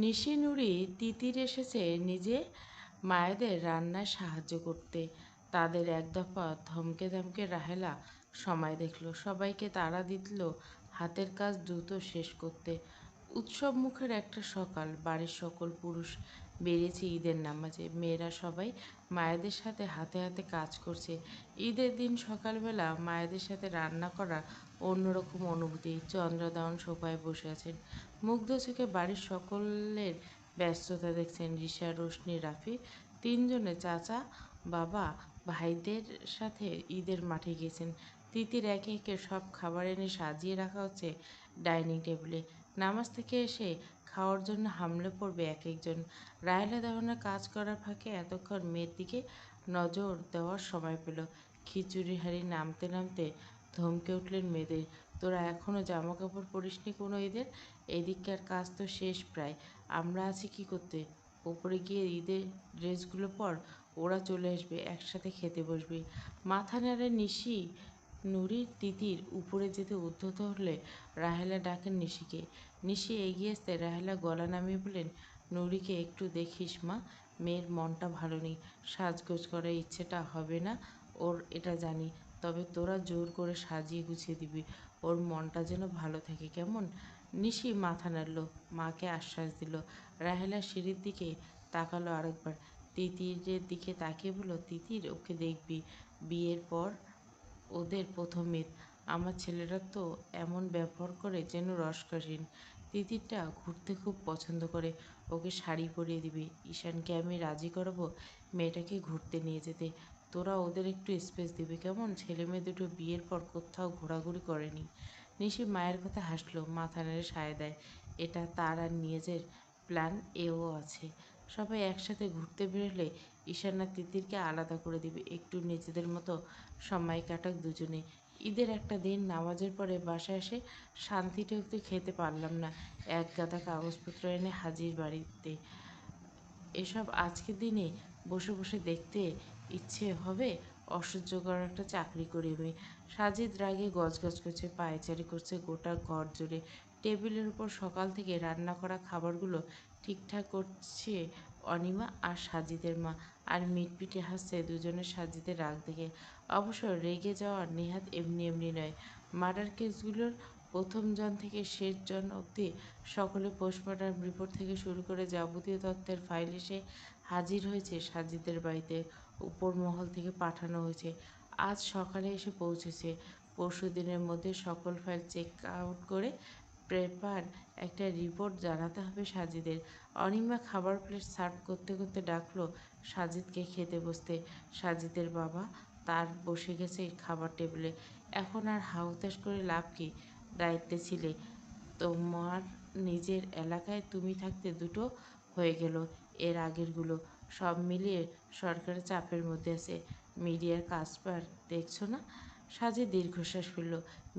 নিশি নুরি তিতির এসেছে নিজে মায়েদের রান্নায় সাহায্য করতে। তাদের এক দফা ধমকে ধমকে রাহেলা সময় দেখল, সবাইকে তাড়া দিল হাতের কাজ দ্রুত শেষ করতে। উৎসব মুখের একটা সকাল, বাড়ির সকল পুরুষ বেরিয়েছে ঈদের নামাজে, মেয়েরা সবাই মায়েদের সাথে হাতে হাতে কাজ করছে। ঈদের দিন সকালবেলা মায়েদের সাথে রান্না করা অন্যরকম অনুভূতি। চন্দ্রদান সোফায় বসে আছেন, মুগ্ধ চোখে বাড়ির সকলের ব্যস্ততা দেখছেন। রিশা, রোশনি, রাফি তিনজনে চাচা, বাবা, ভাইদের সাথে ঈদের মাঠে গিয়েছেন। তিতির একে একে সব খাবার এনে সাজিয়ে রাখা হচ্ছে ডাইনিং টেবিলে। নামাজ থেকে এসে খাওয়ার জন্য হামলে পড়বে এক একজন। রাহেলা দেওয়ানের কাজ করার ফাঁকে এতক্ষণ মেয়ের দিকে নজর দেওয়ার সময় পেল। খিচুড়ি হাঁড়ি নামতে নামতে ধমকে উঠলেন মেয়েদের, তোরা এখনও জামা কাপড় পরিসনি কোনো ঈদের? এদিককার কাজ তো শেষ প্রায়, আমরা আছি কি করতে? ওপরে গিয়ে ঈদের ড্রেসগুলো পর, ওরা চলে আসবে, একসাথে খেতে বসবি। মাথা নেড়ে নিশি নুরির তিতির উপরে যেতে উদ্ধত হলে রাহেলা ডাকেন নিশিকে। নিশি এগিয়ে আসতে রাহেলা গলা নামিয়ে বলেন, নুরিকে একটু দেখিস মা, মেয়ের মনটা ভালো নেই, সাজগোজ করার ইচ্ছেটা হবে না ওর, এটা জানি, তবে তোরা জোর করে সাজিয়ে গুছিয়ে দিবি, ওর মনটা যেন ভালো থাকে, কেমন? নিশি মাথা নাড়ল, মাকে আশ্বাস দিল। রাহেলা সিঁড়ির দিকে তাকালো আরেকবার, তিতিরের দিকে তাকিয়ে বলল, তিতির, ওকে দেখবি, বিয়ের পর ওদের প্রথম ঈদ, আমার ছেলেরা তো এমন ব্যবহার করে যেন রসকাসীন। তিতিরটা ঘুরতে খুব পছন্দ করে, ওকে শাড়ি পরিয়ে দিবি। ঈশানকে আমি রাজি করাবো মেয়েটাকে ঘুরতে নিয়ে যেতে। তোরা ওদের একটু স্পেস দিবি, কেমন? ছেলে মেয়ে দুটো বিয়ের পর কোথাও ঘোরাঘুরি করেনি। নিশি মায়ের কথা হাসলো, মাথা নেড়ে সায় দেয়। এটা তার আর নিজের প্ল্যান এও আছে। সবাই একসাথে ঘুরতে বেরোলে ঈশান আর তিতিরকে আলাদা করে দিবে, একটু নিজেদের মতো সময় কাটাক দুজনে। ঈদের একটা দিন নামাজের পরে বাসায় এসে শান্তিটা একটু খেতে পারলাম না। এক গাদা কাগজপত্র এনে হাজির বাড়িতে। এসব আজকের দিনে বসে বসে দেখতে ইচ্ছে হবে? অসহ্যকর একটা চাকরি করি আমি। সাজিদ রাগে গজগজ করছে, পায়চারি করছে গোটা ঘর জুড়ে। টেবিলের উপর সকাল থেকে রান্না করা খাবারগুলো ঠিকঠাক করছে অনিমা আর সাজিদের মা, আর মিটমিটে হাসছে দুজনের সাজিদের রাগ দেখে। অবশ্য রেগে যাওয়ার নেহাত এমনি এমনি নয়। মার্ডার কেসগুলোর প্রথম জন থেকে শেষ জন অবধি সকলে পোস্টমর্টম রিপোর্ট থেকে শুরু করে যাবতীয় তথ্যের ফাইল এসে হাজির হয়েছে সাজিদের বাড়িতে। উপর মহল থেকে পাঠানো হয়েছে, আজ সকালে এসে পৌঁছেছে। পরশু দিনের মধ্যে সকল ফাইল চেক আউট করে পেপার একটা রিপোর্ট জানাতে হবে সাজিদের। অনিমা খাবার প্লেট সার্ভ করতে করতে ডাকলো সাজিদকে খেতে বসতে। সাজিদের বাবা তার বসে গেছে খাবার টেবিলে। এখন আর হাহুতাশ করে লাভ কি? দায়িত্বে ছিলে, তোমার নিজের এলাকায় তুমি থাকতে দুটো হয়ে গেল, এর আগেরগুলো সব মিলিয়ে সরকারের চাপের মধ্যে আছে। মিডিয়ার কাজবার দেখছো না? সাজিদ দীর্ঘশ্বাস ফেলল।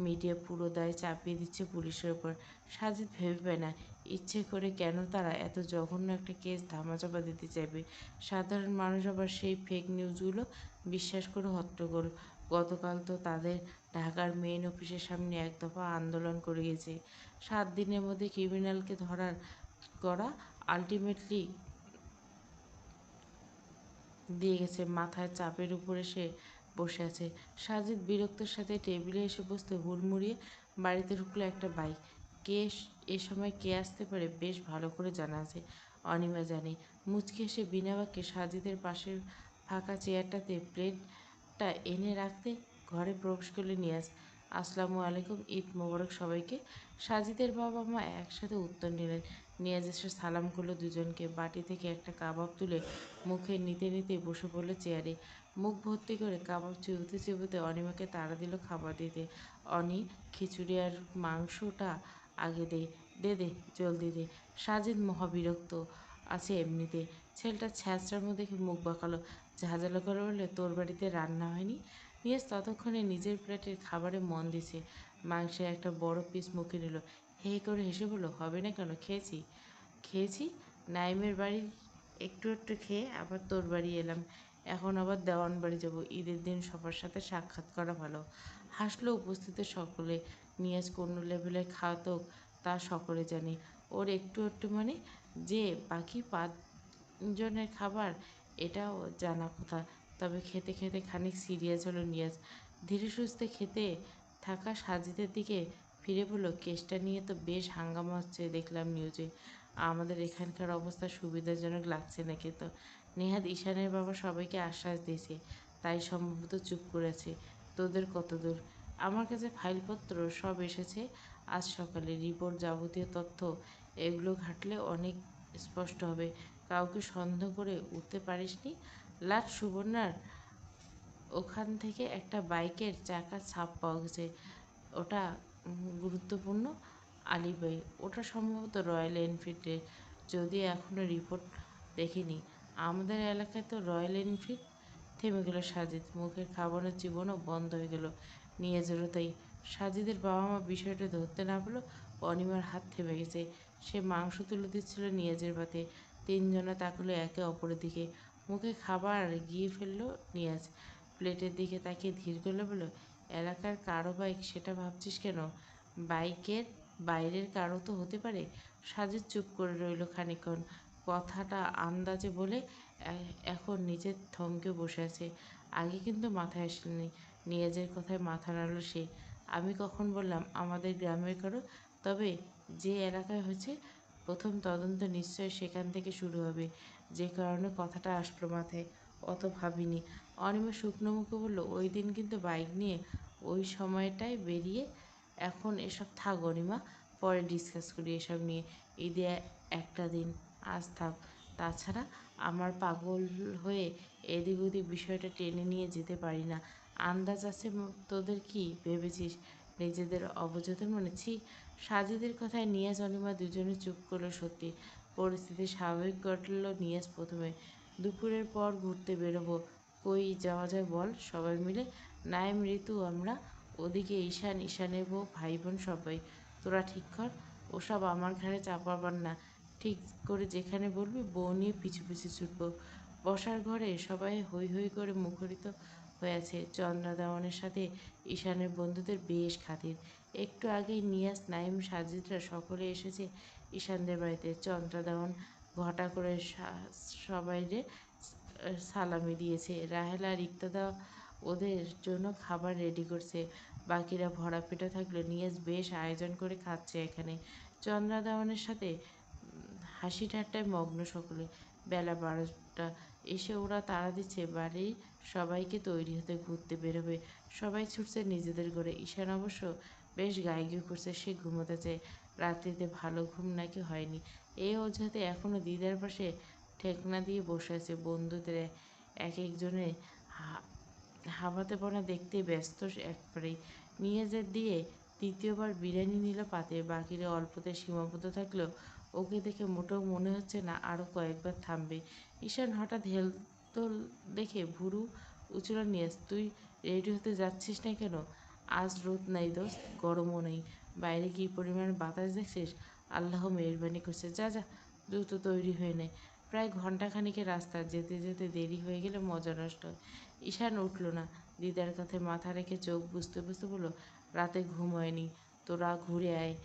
মিডিয়া পুরো দায় চাপিয়ে দিচ্ছে পুলিশের ওপর। সাজিদ ভেবে পায় না ইচ্ছে করে কেন তারা এত জঘন্য একটা কেস ধামাচাপা দিতে চাইবে। সাধারণ মানুষ আবার সেই ফেক নিউজগুলো বিশ্বাস করে হট্টগোল। গতকাল তো তাদের ঢাকার মেইন অফিসের সামনে এক দফা আন্দোলন করে গেছে। 7 দিনের মধ্যে ক্রিমিনালকে ধরার করা আলটিমেটলি দিয়ে গেছে, মাথায় চাপের উপরে সে বসে আছে। সাজিদ বিরক্তর সাথে টেবিলে এসে বসতে হুড়মুড়িয়ে বাড়িতে ঢুকলো একটা বাইক। এ সময় কে আসতে পারে বেশ ভালো করে জানা আছে। অনিমা জানে। মুচকি এসে বিনা বাক্যে সাজিদের পাশের ফাঁকা চেয়ারটাতে প্লেটটা এনে রাখতে ঘরে প্রবেশ করলে নিয়াজ। আসসালামু আলাইকুম, ঈদ মোবারক সবাইকে। সাজিদের বাবা মা একসাথে উত্তর নিলেন। নিয়াজ এসে সালাম করলো দুজনকে, বাটি থেকে একটা কাবাব তুলে মুখে নিতে নিতে বসে পড়ল চেয়ারে। মুখ ভর্তি করে কাবাব চিবোতে চিবোতে অনিমাকে তাড়া দিল খাবার দিতে। অনি, খিচুড়ি আর মাংসটা আগে দে, দে দে, জলদি দে। সাজিদ মহাবিরক্ত আছে এমনিতে। ছেলেটা ছ্যাঁচড়ার মধ্যে মুখ বাঁকালো, ঝাঁঝালো করে বললে, তোর বাড়িতে রান্না হয়নি? নিয়াজ ততক্ষণে নিজের প্লেটের খাবারে মন দিছে। মাংসের একটা বড় পিস মুখে নিল, হে করে হেসে বলল, হবে না কেন, খেয়েছি। খেয়েছি? নাইমের বাড়ির একটু একটু খেয়ে আবার তোর বাড়ি এলাম, এখন আবার দেওয়ান বাড়ি যাব। ঈদের দিন সবার সাথে সাক্ষাৎ করা ভালো। হাসলো উপস্থিত সকলে। নিয়াজ কোন লেভেলের খাতক তা সকলে জানে। ওর একটু একটু মানে যে বাকি 5 জনের খাবার এটাও জানা কথা। তবে খেতে খেতে খানিক সিরিয়াস হলো নিয়াজ। ধীরে সুস্থে খেতে থাকা সাজিদের দিকে ফিরে বলল, কেসটা নিয়ে তো বেশ হাঙ্গামা হচ্ছে দেখলাম নিউজে। আমাদের এখানকার অবস্থা সুবিধাজনক লাগছে না কিন্তু। নেহাত ঈশানের বাবা সবাইকে আশ্বাস দিয়েছে, তাই সম্ভবত চুপ করেছে। তোদের কত দূর? আমার কাছে ফাইলপত্র সব এসেছে আজ সকালে, রিপোর্ট, যাবতীয় তথ্য। এগুলো ঘাটলে অনেক স্পষ্ট হবে। কাউকে সন্দেহ করে উঠতে পারিসনি? লাট সুবর্ণার ওখান থেকে একটা বাইকের চাকার ছাপ পাওয়া গেছে। ওটা গুরুত্বপূর্ণ আলিবাই। ওটা সম্ভবত রয়্যাল এনফিল্ডের, যদিও এখনও রিপোর্ট দেখিনি। আমাদের এলাকায় তো রয়্যাল এনফিল্ড। থেমে গেল সাজিদ। মুখের খাবারের জীবনও বন্ধ হয়ে গেল নিয়াজেরও তাই। সাজিদের বাবা মা বিষয়টা ধরতে না পারলেও অনিমার হাত থেমে গেছে। সে মাংস তুলে দিচ্ছিল নিয়াজের পাতে। তিনজনে তাকালো একে অপরের দিকে। মুখে খাবার গিয়ে ফেললো নিয়াজ। প্লেটের দিকে তাকিয়ে ধীর গলায় বলল, এলাকার কারো বাইক সেটা ভাবছিস কেন? বাইকের বাইরের কারো তো হতে পারে। সাজিদ চুপ করে রইল খানিকক্ষণ। কথাটা আন্দাজে বলে এখন নিজের থমকে বসে আছে। আগে কিন্তু মাথায় আসেনি। নিয়াজের কথায় মাথা নাড়ল সে। আমি কখন বললাম আমাদের গ্রামের কারো? তবে যে এলাকায় হয়েছে, প্রথম তদন্ত নিশ্চয় সেখান থেকে শুরু হবে। যে কারণে কথাটা আসলো মাথায়, অত ভাবিনি। অনিমা শুকনো মুখে বলল, ওই দিন কিন্তু বাইক নিয়ে ওই সময়টায় বেরিয়ে। এখন এসব থাক অনিমা, পরে ডিসকাস করি এসব নিয়ে। ঈদে একটা দিন, আজ থাক। তাছাড়া আমার পাগল হয়ে এদিক ওদিক বিষয়টা টেনে নিয়ে যেতে পারি না। আন্দাজ আছে তোদের, কি ভেবেছিস নিজেদের অবচেতন মনে? ছি। সাজিদের কথায় নিয়াজ অনিমা দুজনে চুপ করলো। সত্যি পরিস্থিতি স্বাভাবিক ঘটল। নিয়াজ প্রথমে, দুপুরের পর ঘুরতে বেরোবো। কই যাওয়া যায় বল সবাই মিলে? নাইম, ঋতু, আমরা। ওদিকে ঈশানের বউ, ভাই বোন সবাই। তোরা ঠিক কর। ওসব আমার ঘাড়ে চাপাবার না। ঠিক করে যেখানে বলবি বউ নিয়ে পিছু পিছু ছুটবো। বসার ঘরে সবাই হৈ হৈ করে মুখরিত হয়ে আছে। চন্দ্রা দেওয়ানের সাথে ঈশানের বন্ধুদের বেশ খাতির। একটু আগেই নিয়াজ, নাইম, সাজিদরা সকলে এসেছে ঈশানদের বাড়িতে। চন্দ্রা দেওয়ান ঘটা করে সবাইরে সালামি দিয়েছে। রাহেলা আর ইক্তাদা ওদের জন্য খাবার রেডি করছে। বাকিরা ভরা পেটে থাকলে নিয়াজ বেশ আয়োজন করে খাচ্ছে এখানে। চন্দ্রা দেওয়ানের সাথে হাসি ঠাট্টায় মগ্ন সকলে। বেলা 12টা এসে ওরা তাড়া দিচ্ছে বাড়ির সবাইকে তৈরি হতে, ঘুরতে বেরোবে। সবাই ছুটছে নিজেদের ঘরে। ঈশান অবশ্য বেশ গাইগুই করছে, সে ঘুমোতে চায়। রাত্রিতে ভালো ঘুম নাকি হয়নি, এই অজুহাতে এখনও দিদার পাশে ঠেকনা দিয়ে বসে আছে। বন্ধুদের এক একজনের হাবাতে পড়া দেখতে ব্যস্ত একবারেই। নিয়াজের দিয়ে তৃতীয়বার বিরিয়ানি নিল পাতে। বাকিরা অল্পতে সীমাবদ্ধ থাকলেও ওকে দেখে মোটেও মনে হচ্ছে না আরও কয়েকবার থামবে। ঈশান হঠাৎ হেলদোল দেখে ভুরু উঁচুল নিয়াজ, তুই রেডি হতে যাচ্ছিস না কেন? আজ রোদ নাই দোস্ত, গরমও নেই। বাইরে কী পরিমাণ বাতাস দেখছিস? আল্লাহ মেহরবানি করছে। যা যা, দ্রুত তৈরি হয়ে নেয়। প্রায় ঘণ্টাখানিকের রাস্তা। যেতে যেতে দেরি হয়ে গেলে মজা নষ্ট হয়। ঈশান উঠল না। দিদার কাঁধে মাথা রেখে চোখ বুজতে বুজতে বলল, রাতে ঘুম হয়নি, তোরা ঘুরে আয়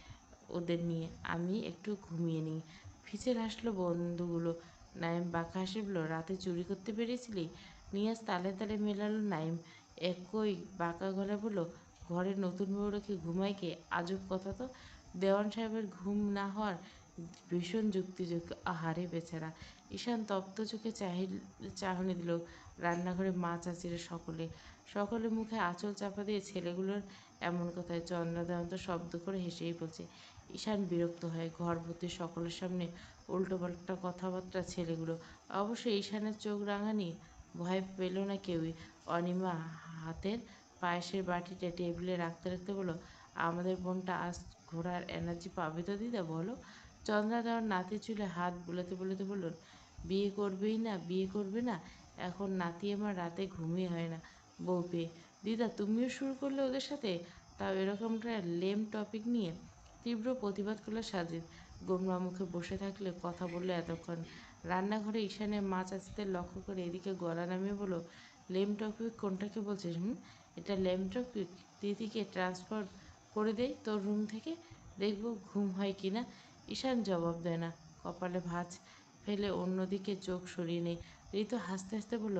ওদের নিয়ে, আমি একটু ঘুমিয়ে নিই। ফিচেল হাসলো বন্ধুগুলো। নাইম বাঁকা হাসি বলল, রাতে চুরি করতে পেরেছিলি? নিয়াজ তালে তালে মেলালো। নাইম একই বাঁকা গলায় বলল, ঘরে নতুন বউ রেখে ঘুমায় কে? আজব কথা তো। দেওয়ান সাহেবের ঘুম না হওয়ার ভীষণ যুক্তিযোগ্য। আহারে বেচারা। ঈশান তপ্ত চোখে চাহনি দিল রান্নাঘরে। মা, চাচিরা সকলে সকলে মুখে আঁচল চাপা দিয়ে ছেলেগুলোর এমন কথায়। চন্দ্রা দেওয়ান্ত শব্দ করে হেসেই বলছে। ঈশান বিরক্ত হয়। ঘর ভর্তি সকলের সামনে উল্টোপাল্টা কথাবার্তা ছেলেগুলো। অবশ্য ঈশানের চোখ রাঙানি ভয় পেল না কেউই। অনিমা হাতের পায়েসের বাটিটা টেবিলে রাখতে রাখতে বলল, আমাদের বোনটা আজ ঘোরার এনার্জি পাবে তো দিদা বলো? চন্দ্রা দেওয়ার নাতি চুলে হাত বুলাতে বুলাতে বলল, বিয়ে করবেই না, বিয়ে করবে না? এখন নাতি আমার রাতে ঘুমিয়ে হয় না বউ পেয়ে। দিদা তুমিও শুরু করলে ওদের সাথে, তাও এরকমটা লেম টপিক নিয়ে। তীব্র প্রতিবাদ করলো সাজিদ। গোমরা মুখে বসে থাকলে কথা বললো এতক্ষণ। রান্নাঘরে ঈশানের মা চাচিদের লক্ষ্য করে এদিকে গলা নামিয়ে বলল, লেম টপিক কোনটাকে বলছিস? এটা লেম টপিক? দিদিকে ট্রান্সফার করে দেই তোর রুম থেকে, দেখবো ঘুম হয় কি না। ঈশান জবাব দেয় না। কপালে ভাঁজ ফেলে অন্যদিকে চোখ সরিয়ে নেয়। ঋতু হাসতে হাসতে বলল,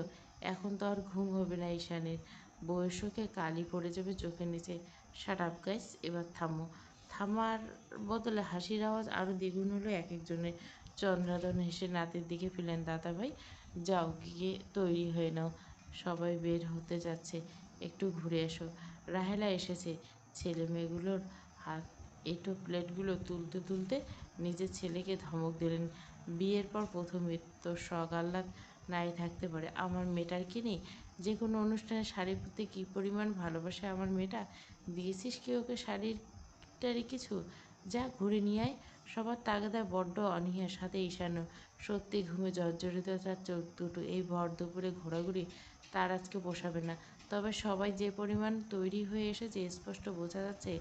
এখন তো আর ঘুম হবে না ঈশানের। বউয়ের শোকে কালি পড়ে যাবে চোখের নিচে। শাট আপ গাইস, এবার থামো। থামার বদলে হাসির আওয়াজ আরও দ্বিগুণ হলো এক একজনের। চন্দ্রাদন হেসে নাতির দিকে ফিরলেন, দাদাভাই যাও গিয়ে তৈরি হয়ে নাও, সবাই বের হতে যাচ্ছে, একটু ঘুরে এসো। রাহেলা এসেছে। ছেলে মেয়েগুলোর হাত এঁটো প্লেটগুলো তুলতে তুলতে নিজের ছেলেকে ধমক দিলেন, বিয়ের পর প্রথম ঈদ, তোর শখ আহ্লাদ নাই থাকতে পারে, আমার মেয়েটার কি নেই? যে কোনো অনুষ্ঠানে শাড়ি পরতে কী পরিমাণ ভালোবাসে আমার মেয়েটা, দিয়েছিস কি ওকে শাড়ির টাড়ি কিছু? যা ঘুরে নিয়ে আয়। সবার তাগাদায় বড্ড অনীহার সাথে ঈশানও। সত্যি ঘুমে জর্জরিত তার চোখ দুটো। এই ভর দুপুরে ঘোরাঘুরি তার আজকে পোষাবে না। তবে সবাই যে পরিমাণ তৈরি হয়ে এসেছে স্পষ্ট বোঝা যাচ্ছে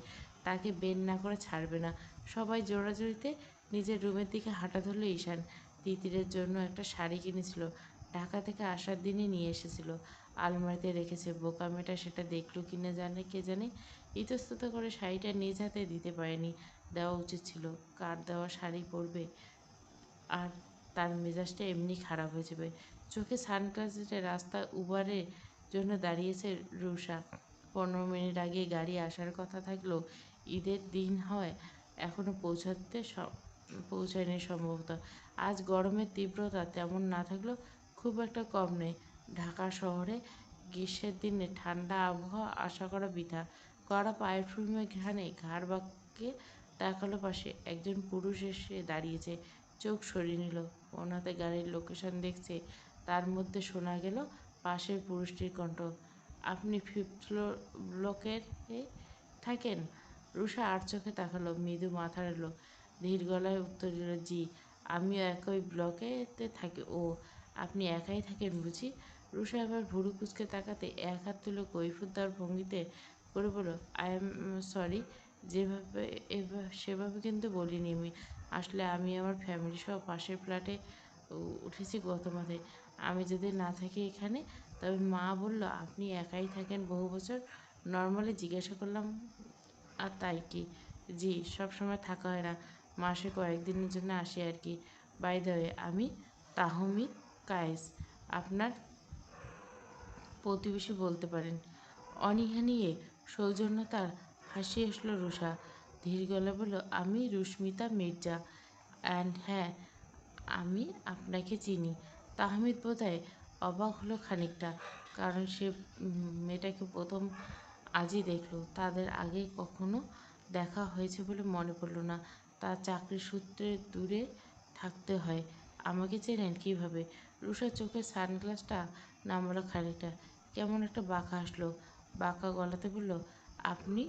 তাকে বের না করে ছাড়বে না। সবাই জোড়াজুড়িতে নিজের রুমের দিকে হাঁটা ধরল ঈশান। তিতিরের জন্য একটা শাড়ি কিনেছিল, ঢাকা থেকে আসার দিনই নিয়ে এসেছিল, আলমারিতে রেখেছে। বোকা মেয়েটা সেটা দেখলো কিনা জানে কে জানে। ইতস্তত করে শাড়িটা নিজ হাতে দিতে পারেনি, দেওয়া উচিত ছিল। কার দেওয়া শাড়ি পরবে আর তার মেজাজটা এমনি খারাপ হয়ে যাবে। চোখে সানগ্লাসে রাস্তায় উবারের জন্য দাঁড়িয়েছে রুষা। 15 মিনিট আগে গাড়ি আসার কথা থাকলেও ঈদের দিন হয় এখনও পৌঁছায়নি সম্ভবত। আজ গরমের তীব্রতা তেমন না থাকলেও খুব একটা কম নেই। ঢাকা শহরে গ্রীষ্মের দিনে ঠান্ডা আবহাওয়া আশা করা বৃথা। কড়া পারফিউমের ঘ্রাণে ঘাড় বাঁকিয়ে তাকালো পাশে। একজন পুরুষ এসে দাঁড়িয়েছে। চোখ সরিয়ে নিল। কোন হাতে গাড়ির লোকেশন দেখছে। তার মধ্যে শোনা গেল পাশের পুরুষটির কণ্ঠ, আপনি ফিফথ ব্লকের থাকেন? রুষা আর চোখে তাকালো, মৃদু মাথা নাড়ল, ধীর গলায় উত্তর দিল, জি, আমিও একই ব্লকেতে থাকি। ও, আপনি একাই থাকেন বুঝি? রুষা এবার ভুরু কুচকে তাকাতে এক হাত তুলে কৈফিয়ত দেওয়ার ভঙ্গিতে করে বলল, আই এম সরি, যেভাবে সেভাবে কিন্তু বলিনি আমি। আসলে আমি আমার ফ্যামিলি সহ পাশের ফ্ল্যাটে উঠেছি গত মাসে। আমি যদি না থাকি এখানে, তবে মা বলল আপনি একাই থাকেন বহু বছর। নর্মালি জিজ্ঞাসা করলাম, আর তাই কি? জি, সব সময় থাকা হয় না, মাসে কয়েকদিনের জন্য আসি আর কি। বাই দ্য ওয়ে, আমি তাহমিদ কায়েস, আপনার প্রতিবেশী বলতে পারেন। অনীহা নিয়ে সৌজন্যতার হাসি আসলো রুষা। ধীর গলায় বলল, আমি রুস্মিতা মির্জা। অ্যান্ড হ্যাঁ, আমি আপনাকে চিনি। তাহমিদ বোধহয় অবাক হলো খানিকটা, কারণ সে মেয়েটাকে প্রথম আজই দেখল। তাদের আগে কখনো দেখা হয়েছে বলে মনে পড়ল না। তার চাকরির সূত্রে দূরে থাকতে হয়। আমাকে চেনেন কীভাবে? রুষার চোখের সানগ্লাসটা নামালো খানিকটা, কেমন একটা বাঁকা হাসলো। বাঁকা গলাতে বলল, আপনি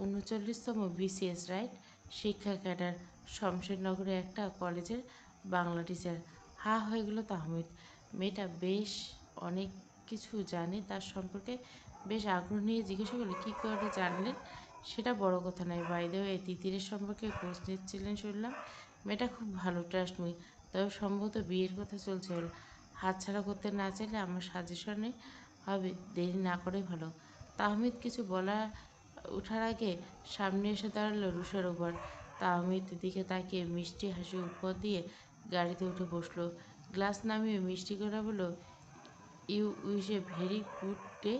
39তম বিসিএস রাইট? শিক্ষা ক্যাডার, শমশেরনগরের একটা কলেজের বাংলা টিচার। হা হয়ে গেল তাহমিদ। মেয়েটা বেশ অনেক কিছু জানে তার সম্পর্কে। বেশ আগ্রহ নিয়ে জিজ্ঞাসা করলে, কী করে জানলেন? সেটা বড় কথা নয়। বাই দ্য ওয়ে, তিতিরের সম্পর্কে খোঁজ নিচ্ছিলেন শুনলাম। মেয়েটা খুব ভালো, ট্রাস্ট মি। তবে সম্ভবত বিয়ের কথা চলছে ওর। হাতছাড়া করতে না চাইলে আমার সাজেশনে হবে দেরি না করে ভালো। তাহমিদ কিছু বলা ওঠার আগে সামনে এসে দাঁড়ালো রুষার ওপর। তাহমিদের দিকে তাকিয়ে মিষ্টি হাসি উপহার দিয়ে গাড়িতে উঠে বসলো। গ্লাস নামিয়ে মিষ্টি করে বলল, you wish a very good day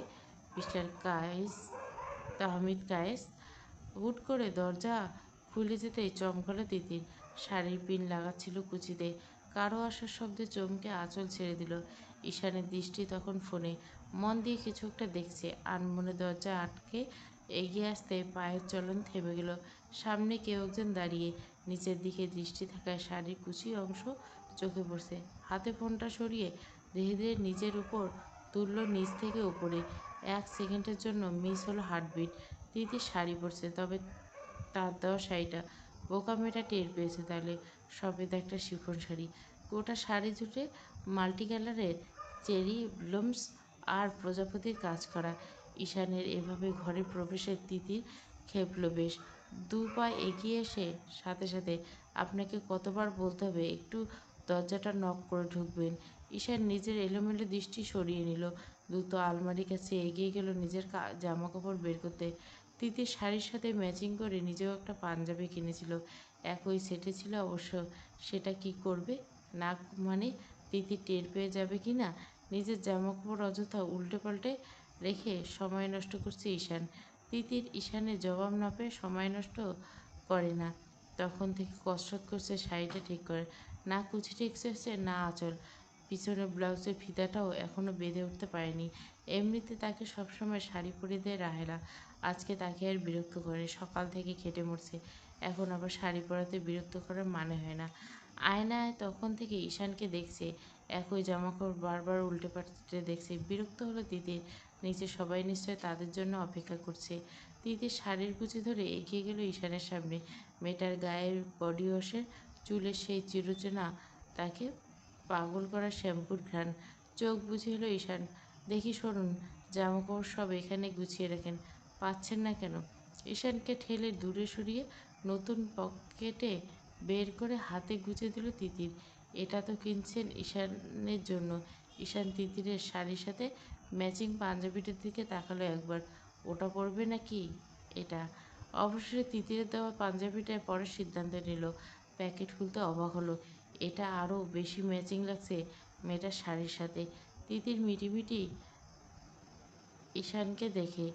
mister Kayes. Tahmid Kayes. হুট করে দরজা খুলে যেতেই চমকালো তিতির। শাড়ির পিন লাগাচ্ছিল কুচিতে। কারো আসার শব্দে চমকে আঁচল ছেড়ে দিল। ঈশানের দৃষ্টি তখন ফোনে। মন দিয়ে কিছু একটা দেখছে। আনমনে দরজা আটকে এগিয়ে আসতে পায়ের চলন থেমে গেল। সামনে কেউ একজন দাঁড়িয়ে। নিচের দিকে দৃষ্টি থাকায় শাড়ির কুচি অংশ চোখে পড়ছে। হাতে ফোনটা সরিয়ে ধীরে ধীরে নিজের উপর তুলল, নিচ থেকে উপরে। 1 সেকেন্ডের জন্য মিস হলো হার্টবিট। তিতির শাড়ি পরছে, তবে তার দেওয়া শাড়িটা। বোকা মেয়েটা টের পেয়েছে তাহলে। সফেদ একটা শিফন শাড়ি। গোটা শাড়ি জুড়ে মাল্টি কালারের চেরি ব্লুমস আর প্রজাপতির কাজ করা। ঈশানের এভাবে ঘরে প্রবেশের তিতির খেপল বেশ। 2 পা এগিয়ে এসে সাথে সাথে, আপনাকে কতবার বলতে হবে একটু দরজাটা নক করে ঢুকবেন? ঈশান নিজের এলোমেলো দৃষ্টি সরিয়ে নিল। দ্রুত আলমারির কাছে এগিয়ে গেল নিজের জামা কাপড় বের করতে। তিতির শাড়ির সাথে ম্যাচিং করে নিজেও একটা পাঞ্জাবি কিনেছিল। একই সেটে ছিল অবশ্য। সেটা কি করবে? না মানে তিথি টের পেয়ে যাবে কি না? নিজের জামাকাপড় অযথা উল্টে পাল্টে রেখে সময় নষ্ট করছে ঈশান। তিতির ঈশানের জবাব না পেয়ে সময় নষ্ট করে না। তখন থেকে কসরত করছে শাড়িটা ঠিক করে। না কুচি ঠিক হচ্ছে না আঁচল। পিছনের ব্লাউজের ফিতাটাও এখনো বেঁধে উঠতে পারেনি। এমনিতে তাকে সবসময় শাড়ি পরিয়ে দেয় রাহেলা। আজকে তাকে আর বিরক্ত করে। সকাল থেকে খেটে মরছে। এখন আবার শাড়ি পরাতে বিরক্ত করার মানে হয় না। আয়নায় তখন থেকে ঈশানকে দেখছে। একই জামাকাপড় বারবার উল্টে পাল্টে দেখছে। বিরক্ত হলো তিতির। নিচে সবাই নিশ্চয় তাদের জন্য অপেক্ষা করছে। তিতির শাড়ির কুচি ধরে এগিয়ে গেল ঈশানের সামনে। মেয়েটার গায়ের বডি ওয়াশের চুলের সেই চিরচেনা তাকে পাগল করা শ্যাম্পুর ঘ্রাণ। চোখ বুজে এলো ঈশান। দেখি সরুন, জামাকাপড় সব এখানে গুছিয়ে রাখেন। পাচ্ছেন না কেন? ঈশানকে ঠেলে দূরে সরিয়ে নতুন পকেটে বের করে হাতে গুজে দিল তিতির। এটা তো কিনছেন ঈশানের জন্য। ঈশান তিতিরের শাড়ির সাথে ম্যাচিং পাঞ্জাবিটার দিকে তাকালো একবার। ওটা পরবে নাকি এটা? অবশেষে তিতিরের দেওয়া পাঞ্জাবিটা পরে সিদ্ধান্ত নিল। প্যাকেট খুলতে অবাক হলো। এটা আরও বেশি ম্যাচিং লাগছে মেয়েটার শাড়ির সাথে। তিতির মিটিমিটি ঈশানকে দেখে।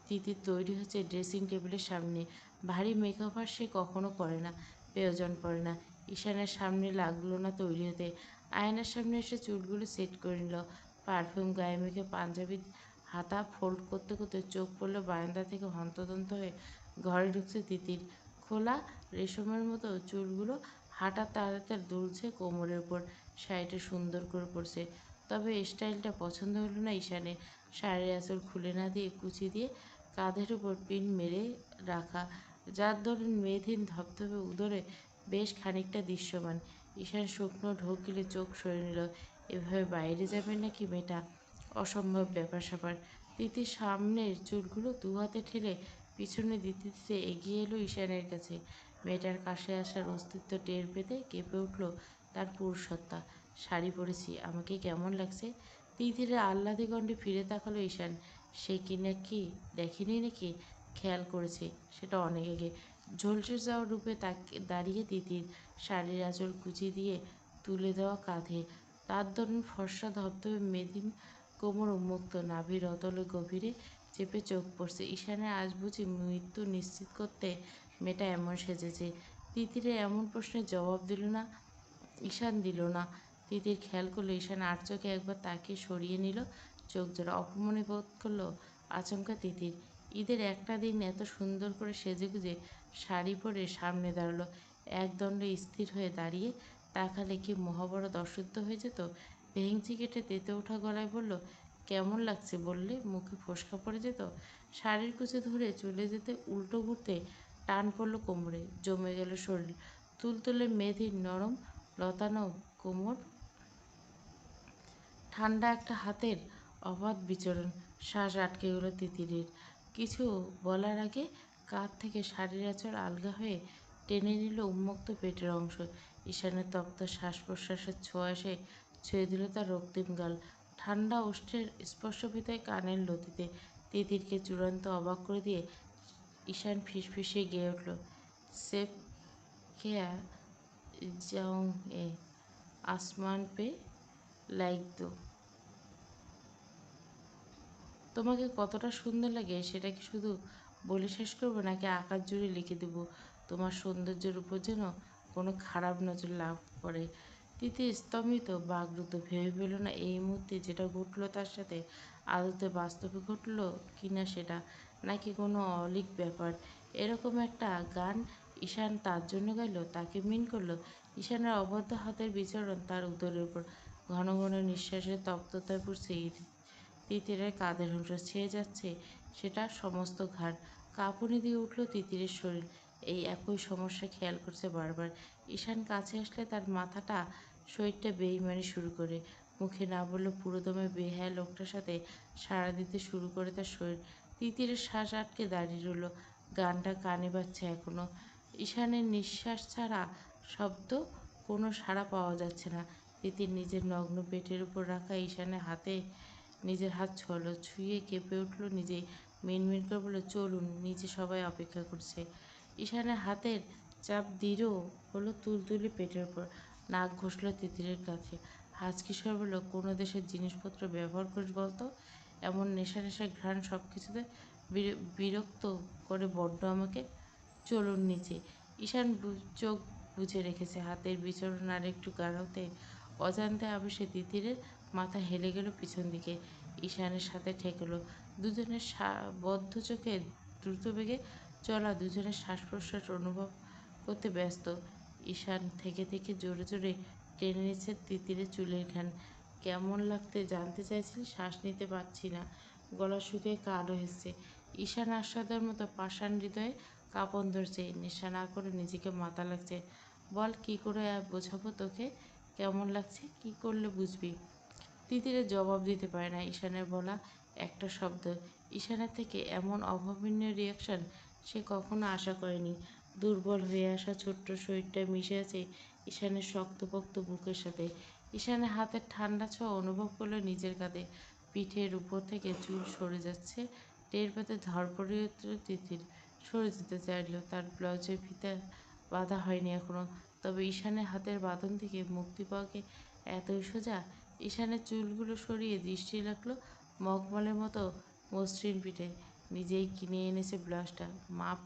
তিতির তৈরি হচ্ছে ড্রেসিং টেবিলের সামনে। ভারী মেকআপ আর সে কখনো করে না, প্রয়োজন পড়ে না। ঈশানের সামনে লাগলো না তৈরি হতে। আয়নার সামনে এসে চুলগুলো সেট করে নিল। পারফিউম গায়ে মেখে পাঞ্জাবি হাতা ফোল্ড করতে করতে চোখ পড়ল বারান্দা থেকে হন্তদন্ত হয়ে ঘরে ঢুকছে তিতির। খোলা রেশমের মতো চুলগুলো হাঁটার তালে তালে দুলছে কোমরের উপর। শাড়িটা সুন্দর করে পরছে। তবে স্টাইলটা পছন্দ হলো না ঈশানের। শাড়ির আঁচল খুলে না দিয়ে কুচি দিয়ে কাঁধের উপর পিন মেরে রাখা, যার দরুন মেয়েধীন ধবধবে উদরে বেশ খানিকটা দৃশ্যমান। ঈশান শুকনো ঢোক গিলে চোখ সরে নিল। এভাবে বাইরে যাবে নাকি মেয়েটা? অসম্ভব ব্যাপার স্যাপার। তিতির সামনের চুলগুলো দু হাতে ঠেলে পিছনে দিতে দিতে এগিয়ে এলো ঈশানের কাছে। মেয়েটার কাছে আসার অস্তিত্ব টের পেতে কেঁপে উঠল তার পুরুষসত্তা। শাড়ি পরেছি, আমাকে কেমন লাগছে? তিতিরের আহ্লাদে কণ্ঠে ফিরে তাকালো ঈশান। সে কি নাকি দেখেনি নাকি? খেয়াল করেছে, সেটা অনেক আগে। ঝলসে যাওয়া রূপে তাকে দাঁড়িয়ে তিতির শাড়ির আঁচল কুচি দিয়ে তুলে দেওয়া কাঁধে। তার দরুন ফর্সা ধবধবে মেদিন কোমর উন্মুক্ত, নাভির অতলে গভীরে চেপে চোখ পড়ছে। ঈশানের আজ বুঝি মৃত্যু নিশ্চিত করতে মেয়েটা এমন সেজেছে। তিতিরের এমন প্রশ্নের জবাব দিল না, ঈশান দিল না। তিতির খেয়াল করলো ঈশান আর চোখে একবার তাকে সরিয়ে নিল চোখ জোড়া। অপমানে বোধ করলো আচমকা তিতির। ঈদের একটা দিন এত সুন্দর করে সেজেগুজে শাড়ি পরে সামনে দাঁড়ালো। একদণ্ড স্থির হয়ে দাঁড়িয়ে তাকালে কি মহাভারত অশুদ্ধ হয়ে যেত? ভেঙচি কেটে তেতে ওঠা গলায় বলল, কেমন লাগছে বললে মুখে ফোসকা পড়ে যেত। শাড়ির কুচি ধরে চলে যেতে উল্টো ঘুরতে টান পড়ল কোমরে, জমে গেল শরীর। তুলতুলে মেয়েদের নরম লতানো কোমর, ঠান্ডা একটা হাতের অবাধ বিচরণ। শ্বাস আটকে গেল তিতিরের। কিছু বলার আগে কাঁধ থেকে শাড়ির আঁচল আলগা হয়ে টেনে নিল উন্মুক্ত পেটের অংশ। ঈশানের তপ্ত শ্বাস প্রশ্বাসের ছোঁয়া এসে ছুঁয়ে দিল তার রক্তিম গাল। ঠান্ডা ওষ্ঠের স্পর্শ পেতে কানের লতিতে। তিতিরকে চূড়ান্ত অবাক করে দিয়ে ঈশান ফিসফিসিয়ে গেয়ে উঠল, সেফ খেয়া जाऊं ए आसमान पे লাইক দো। তোমাকে কতটা সুন্দর লাগে সেটা কি শুধু বলে শেষ করবো নাকি আকাশ জুড়ে লিখে দেব তোমার সৌন্দর্যের উপর যেন কোনো খারাপ নজর লাভ করে? তিতি স্তম্ভিত বাগরুদ্ধ। ভেবে পেল না এই মুহূর্তে যেটা ঘটলো তার সাথে আদতে বাস্তবে ঘটলো কিনা সেটা, নাকি কোনো অলীক ব্যাপার। এরকম একটা গান ঈশান তার জন্য গাইল, তাকে মিন করলো। ঈশানের অবদ্ধ হাতের বিচরণ তার উদরের উপর। ঘন ঘন নিঃশ্বাসের তপ্ততায় পড়ছে তিতিরের কাঁধের অংশ, ছেয়ে যাচ্ছে সেটা সমস্ত ঘাড়। কাঁপুনি দিয়ে উঠল তিতিরের শরীর। এই একই সমস্যা খেয়াল করছে বারবার। ঈশান কাছে আসলে তার মাথাটা শরীরটা বেইমানি শুরু করে। মুখে না বললেও পুরোদমে বেহায়া লোকটার সাথে সাড়া দিতে শুরু করে তার শরীর। তিতিরের শ্বাস আটকে দাঁড়িয়ে রইল। গানটা কানে বাজছে এখনো। ঈশানের নিঃশ্বাস ছাড়া শব্দ, কোনো সাড়া পাওয়া যাচ্ছে না। তিতির নিজের নগ্ন পেটের উপর রাখা ঈশানের হাতে নিজের হাত ছোঁয়ালো, ছুঁয়ে কেঁপে উঠল নিজেই। মিনমিন করে বলল, চলুন, নিচে সবাই অপেক্ষা করছে। ঈশানের হাতের চাপ দৃঢ় হলো তুলতুলে পেটের উপর। নাক ঘষল তিতিরের কাছে। হাসকিশোর বলল, কোনো দেশের জিনিসপত্র ব্যবহার করিস বলতো? এমন নেশা নেশা ঘ্রাণ সব কিছুতে বিরক্ত করে বড্ড আমাকে। চলুন নিচে। ঈশান চোখ বুজে রেখেছে। হাতের বিচরণ আর একটু গাঢ়তে অজান্তে আবেশে তিতিরের মাথা হেলে গেল পিছন দিকে। ঈশানের সাথে ঠেকল। দুজনের বদ্ধ চোখে দ্রুত বেগে চলা দুজনের শ্বাস প্রশ্বাস অনুভব করতে ব্যস্ত। ঈশান থেকে থেকে জোরে জোরে টেনে নিচ্ছে তিতিরের চুলের ঘ্রাণ। কেমন লাগতে জানতে চাইছিল। শ্বাস নিতে পারছি না, গলা শুকিয়ে কালো হচ্ছে। ঈশান আস্বাদের মতো পাষাণ হৃদয়ে কাঁপন ধরছে। নেশা না করে নিজেকে মাথা লাগছে। বল, কি করে বোঝাবো তোকে কেমন লাগছে? কি করলে বুঝবি? তিতিরের জবাব দিতে পারে না ঈশানের বলা একটা শব্দ। ঈশানের থেকে এমন অভাবনীয় রিয়াকশন সে কখনো আশা করেনি। দুর্বল হয়ে আসা ছোট্ট শরীরটা মিশে আছে ঈশানের শক্তপোক্ত বুকের সাথে। ঈশানের হাতের ঠান্ডা ছোঁয়া অনুভব করলো নিজের কাঁধে। পিঠের উপর থেকে চুল সরে যাচ্ছে টের পেতে ধরপড়ে উঠল তিতির। সরে যেতে চাইল। তার ব্লাউজের ফিতা বাঁধা হয়নি এখনো। তবে ঈশানের হাতের বাঁধন থেকে মুক্তি পাওয়াকে এতই সোজা? ঈশানের চুলগুলো সরিয়ে দৃষ্টি রাখল মখমলের মতো মসৃণ পিঠে। নিজেই কিনে এনেছে ব্লাউজটা। মাপ,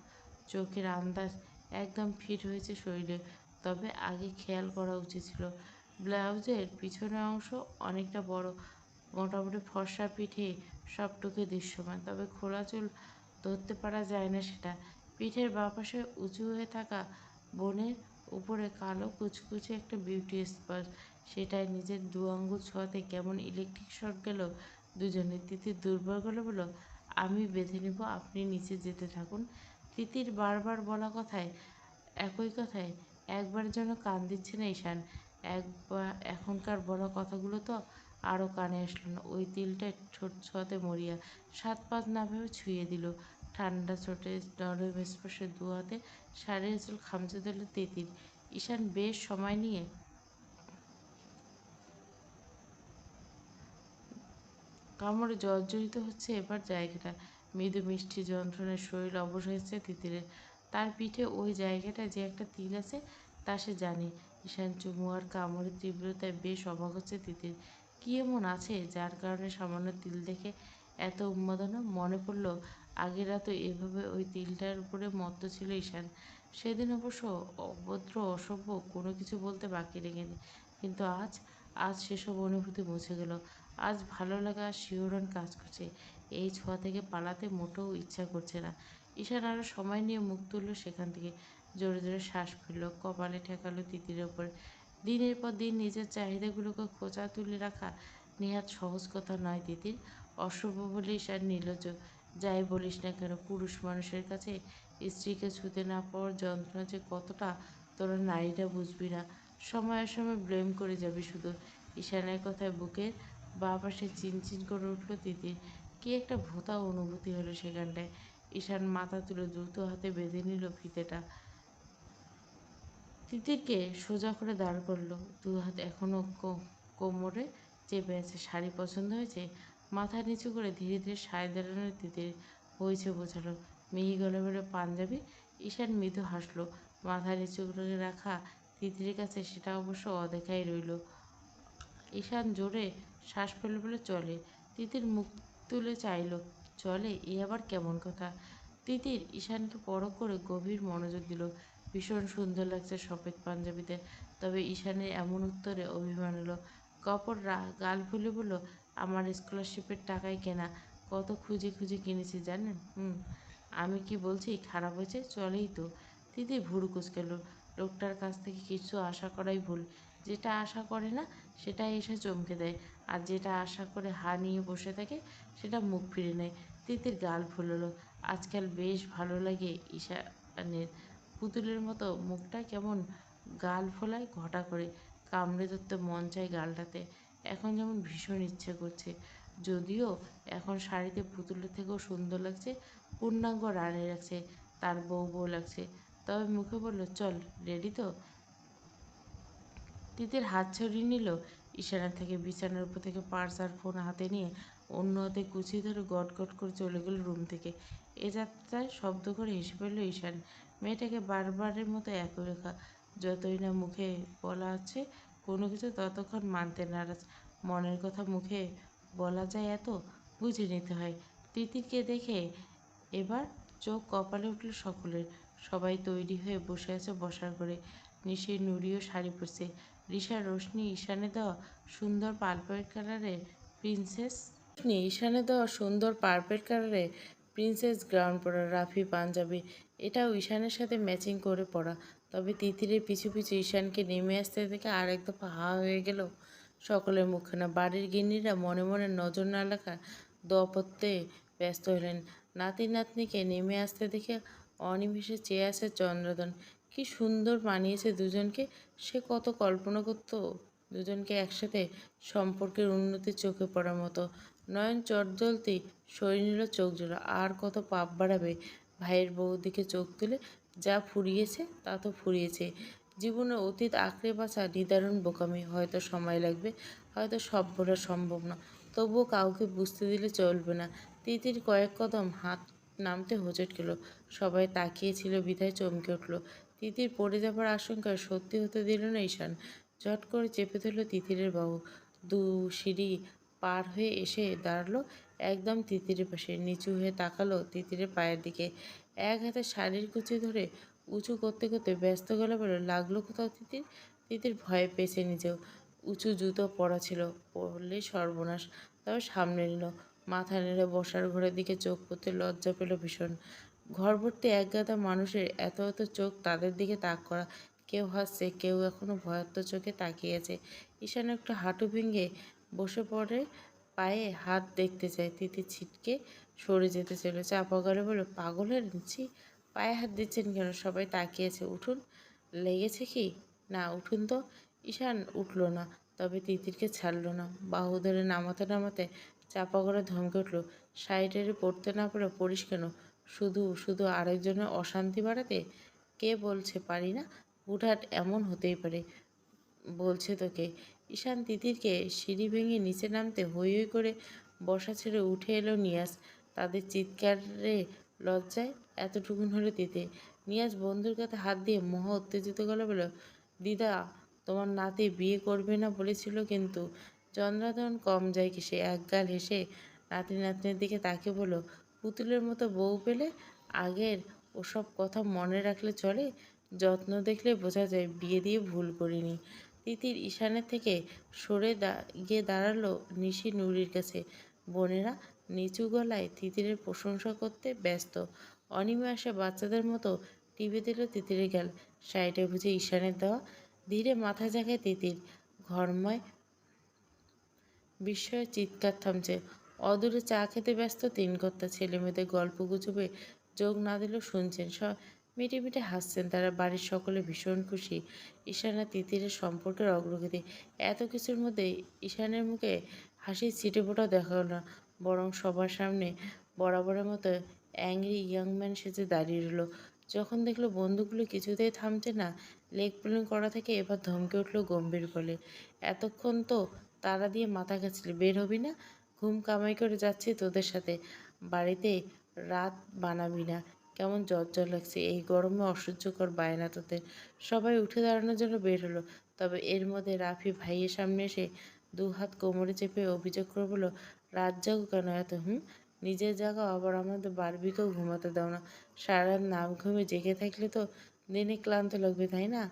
চোখের আন্দাজ একদম ফিট হয়েছে শরীরে। তবে আগে খেয়াল করা উচিত ছিল। ব্লাউজের পিছনের অংশ অনেকটা বড়, মোটামুটি ফর্সা পিঠে সবটুকু দৃশ্যমান। তবে খোলা চুল ধরতে পারা যায় না সেটা। পিঠের বাঁ পাশে উঁচু হয়ে থাকা বোনের উপরে কালো কুচকুচে একটা বিউটি স্পট, সেটাই নিজের দু আঙুল ছোঁয়াতে কেমন ইলেকট্রিক শক গেল দুজনে। তিতির দুর্বল গলে বলল, আমি বেঁধে নেব, আপনি নিচে যেতে থাকুন। তিতির বারবার বলা কথায় একই কথায় একবারের জন্য কান দিচ্ছে না ঈশান। একবার এখনকার বলা কথাগুলো তো আরও কানে আসলো না। ওই তিলটা ছোট ছোঁয়াতে মরিয়া। সাত পাঁচ না ভেবে ছুঁয়ে দিল। ঠান্ডা ছোটে নরম স্পর্শে দু হাতে শাড়ির চুল খামচে দিল তিতির। ঈশান বেশ সময় নিয়ে কামড়ে জর্জরিত হচ্ছে এবার জায়গাটা। মৃদু মিষ্টি যন্ত্রণায় শরীর অবশ হয়েছে তিতিরের। তার পিঠে ওই জায়গাটায় যে একটা তিল আছে তা সে জানে। ঈশান চুমু আর কামড়ের তীব্রতায় বেশ অবাক হচ্ছে তিতির। কী এমন আছে যার কারণে সামান্য তিল দেখে এত উন্মাদনা? মনে পড়ল আগের রাতে এভাবে ওই তিলটার উপরে মত্ত ছিল ঈশান। সেদিন অবশ্য অভদ্র অসভ্য কোনো কিছু বলতে বাকি রেখেনি। কিন্তু আজ আজ সেসব অনুভূতি মুছে গেল। আজ ভালো লাগা শিহরণ কাজ করছে। এই ছোঁয়া থেকে পালাতে মোটেও ইচ্ছা করছে না। ঈশান আরও সময় নিয়ে মুখ তুলল সেখান থেকে। জোরে জোরে শ্বাস ফেলল, কপালে ঠেকালো তিতিরের ওপর। দিনের পর দিন নিজের চাহিদাগুলোকে খোঁচা তুলে রাখা নেহাত সহজ কথা নয় তিতির। অশুভ বলে ঈশান নির্লজ্জ। যাই বলিস না কেন, পুরুষ মানুষের কাছে স্ত্রীকে ছুতে না পাওয়ার যন্ত্রণা যে কতটা তোরা নারীরা বুঝবি না। সময় অসময় ব্লেম করে যাবি শুধু। ঈশানের কথায় বুকের বাঁ পাশে চিনচিন করে উঠল তিতির। কি একটা ভোঁতা অনুভূতি হলো সেখানটায়। ঈশান মাথা তুলে দ্রুত হাতে বেঁধে নিল ফিতেটা। তিতিরকে সোজা করে দাঁড় করলো। দু হাত এখনো কোমরে চেপে আছে। শাড়ি পছন্দ হয়েছে? মাথা নিচু করে ধীরে ধীরে সায় দাঁড়ানো তিতির। হয়েছে বোঝালো। মিহি গলা বলে, পাঞ্জাবি? ঈশান মৃদু হাসলো। মাথা নিচু করে রাখা তিতিরের কাছে সেটা অবশ্য অদেখাই রইল। ঈশান জোরে শ্বাস ফেলে বলে, চলে। তিতির মুখ তুলে চাইল। চলে? এ আবার কেমন কথা? তিতির ঈশানকে পরখ করে গভীর মনোযোগ দিল। ভীষণ সুন্দর লাগছে সফেদ পাঞ্জাবিতে। তবে ঈশানের এমন উত্তরে অভিমান হলো। কপট গাল ফুলে বলল, আমার স্কলারশিপের টাকায় কেনা। কত খুঁজে খুঁজে কিনেছি জানেন? আমি কি বলছি খারাপ হয়েছে? চলেই তো। তিতির ভুরু কুঁচকাল। লোকটার কাছ থেকে কিছু আশা করাই ভুল। যেটা আশা করে না সেটাই এসে চমকে দেয়। আর যেটা আশা করে হা নিয়ে বসে থাকে সেটা মুখ ফিরে নেয়। তিতির গাল ফুলল। আজকাল বেশ ভালো লাগে ঈশানের। পুতুলের মতো মুখটা কেমন গাল ফোলায় ঘটা করে। কামড়ে ধরতে মন চায় গালটাতে। এখন যেমন ভীষণ ইচ্ছে করছে। যদিও এখন শাড়িতে পুতুলের থেকেও সুন্দর লাগছে। পূর্ণাঙ্গ রানী লাগছে। তার বউ বউ লাগছে। তবে মুখে বলল, চল, রেডি তো? তিতির হাত ছড়িয়ে নিল ঈশানের থেকে। বিছানার উপর থেকে পার্স আর ফোন হাতে নিয়ে অন্য হাতে গুছিয়ে ধরে গট গট করে চলে গেল রুম থেকে। এ যাত্রায় শব্দ করে হেসে ফেলল ঈশান। মেয়েটাকে বারবারের মতো একই রেখা, যতই না মুখে বলা আছে কোনো কিছু ততক্ষণ মানতে নারাজ। মনের কথা মুখে বলা যায় এত, বুঝে নিতে হয়। তিতিরকে দেখে এবার চোখ কপালে উঠল সকলের। সবাই তৈরি হয়ে বসে আছে বসার ঘরে। নিশির নুরিও শাড়ি পরছে। রিশার রোশনি ঈশানে দেওয়া সুন্দর পার্পেল কালারের প্রিন্সেস ঈশানে দেওয়া সুন্দর পার্পেল কালারের প্রিন্সেস গ্রাউন্ড পরা, রাফি পাঞ্জাবি, এটাও ঈশানের সাথে ম্যাচিং করে পরা। তবে তিতিরের পিছু পিছু ঈশানকে নেমে আসতে দেখে আরেক দফা হা হয়ে গেল সকলের মুখখানা। বাড়ির গিন্নিরা মনে মনে নজর না লাগা দোয়া পড়তে ব্যস্ত হলেন। নাতি নাতনিকে নেমে আসতে দেখে অনিমেষে চেয়ে আছে চন্দ্রদন। কি সুন্দর মানিয়েছে দুজনকে, সে কত কল্পনা করত দুজনকে একসাথে, সম্পর্কের উন্নতি চোখে পড়ার মতো। নয়ন চটজলতি সরে নিল চোখ জোড়া। আর কত পাপ বাড়াবে ভাইয়ের বউর দিকে চোখ তুলে? যা ফুরিয়েছে তা তো ফুরিয়েছে। জীবনের অতীত আঁকড়ে বাঁচা নিদারুণ বোকামি। হয়তো সময় লাগবে, হয়তো সব বলা সম্ভব না, তবুও কাউকে বুঝতে দিলে চলবে না। তিতির কয়েক কদম হাত নামতে হোঁচট গেল। সবাই তাকিয়েছিল বিধায় চমকে উঠল। তিতির পড়ে যাবার আশঙ্কায় সত্যি হতে দিল না ঈশান। ঝট করে চেপে ধরল তিতিরের বাহু। দু সিঁড়ি পার হয়ে এসে দাঁড়ালো একদম তিতিরের পাশে। নিচু হয়ে তাকালো তিতিরের পায়ের দিকে। এক হাতে শাড়ির কুচি ধরে উঁচু করতে করতে ব্যস্ত গেলে বলে, লাগলো কোথাও তিতির? তিতির ভয়ে পেয়েছে নিজেও। উঁচু জুতো পরা ছিল, পরলে সর্বনাশ। তবে সামনে নিল। মাথা নেড়ে বসার ঘরের দিকে চোখ পড়তে লজ্জা পেল ভীষণ। ঘর ভর্তি একগাদা মানুষের এত এত চোখ তাদের দিকে তাক করা। কেউ হাসছে, কেউ এখনো ভয়ার্ত চোখে তাকিয়ে আছে। ঈশান একটু হাঁটু ভেঙে বসে পড়ে, পায়ে হাত দেখতে চায়। তিতির ছিটকে সরে যেতে চলে, চাপা গলে বলে, পাগল হয়ে নিচ্ছি, পায়ে হাত দিচ্ছেন কেন? সবাই তাকিয়েছে। উঠুন। লেগেছে কি? না, উঠুন তো। ঈশান উঠল না, তবে তিতিরকে ছাড়ল না। বাহু ধরে নামাতে নামাতে চাপা করে ধমকে উঠল, শাড়িটারি পরতে না পারে পরিস কেন? শুধু শুধু আরেকজনের অশান্তি বাড়াতে? কে বলছে পারি না? হুটহাট এমন হতেই পারে। বলছে তোকে। ঈশান তিতিরকে সিঁড়ি ভেঙে নিচে নামতে হৈ হৈ করে বসা ছেড়ে উঠে এলো নিয়াজ। তাদের চিৎকারে লজ্জায় এতটুকুন হলো তিতির। নিয়াজ বন্ধুর কাছে হাত দিয়ে মহা উত্তেজিত গলা বলল, দিদা, তোমার নাতি বিয়ে করবে না বলেছিল কিন্তু। চন্দ্রাদন কম যায় কি? সে একগাল হেসে নাতি নাতনির দিকে তাকিয়ে বলল, পুতুলের মতো বউ পেলে আগের ওসব কথা মনে রাখলে চলে? যত্ন দেখলে বোঝা যায় বিয়ে দিয়ে ভুল করিনি। তিতির ঈশানের থেকে সরে গিয়ে দাঁড়ালো নিশি নুরির কাছে। বোনেরা নিচু গলায় তিতিরের প্রশংসা করতে ব্যস্ত। অনিমে আসে বাচ্চাদের মতো টিপে দিল তিতিরের গাল। শাড়িটা বুঝে ঈশানের দেওয়া? ধীরে মাথা জাগায় তিতির। ঘরময় বিস্ময়ে চিৎকার থামছে। অদূরে চা খেতে ব্যস্ত তিন কর্তা। ছেলে মেয়েদের গল্প গুজবে যোগ না দিলেও শুনছেন। সব মিটে মিটে হাসছেন তারা। বাড়ির সকলে ভীষণ খুশি ঈশান আর তিতিরের সম্পর্কের অগ্রগতি। এত কিছুর মধ্যে ঈশানের মুখে হাসির ছিটেফোঁটাও দেখা গেল না, বরং সবার সামনে বরাবরের মতো অ্যাংরি ইয়াং ম্যান সেজে দাঁড়িয়ে রইল। যখন দেখলো বন্ধুগুলো কিছুতেই থামছে না লেগ পুলিং করা থেকে, এবার ধমকে উঠল গম্ভীর বলে, এতক্ষণ তো তারা দিয়ে মাথা কাছলি, বের হবি না? ঘুম কামাই করে যাচ্ছি তোদের সাথে, বাড়িতে রাত বানাবি না? কেমন জ্বর লাগছে এই গরমে, অসহ্যকর বায়না তোদের। সবাই উঠে দাঁড়ানোর জন্য বের হলো। তবে এর মধ্যে রাফি ভাইয়ের সামনে এসে দু হাত কোমরে চেপে অভিযোগ করে বলল, রাত জাগো কেন এত? নিজের জাগাও, আবার আমাদের বারবিকেও ঘুমাতে দাও না। সারা রাত না ঘুমে জেগে থাকলে তো দিনে ক্লান্ত লাগবে, তাই না?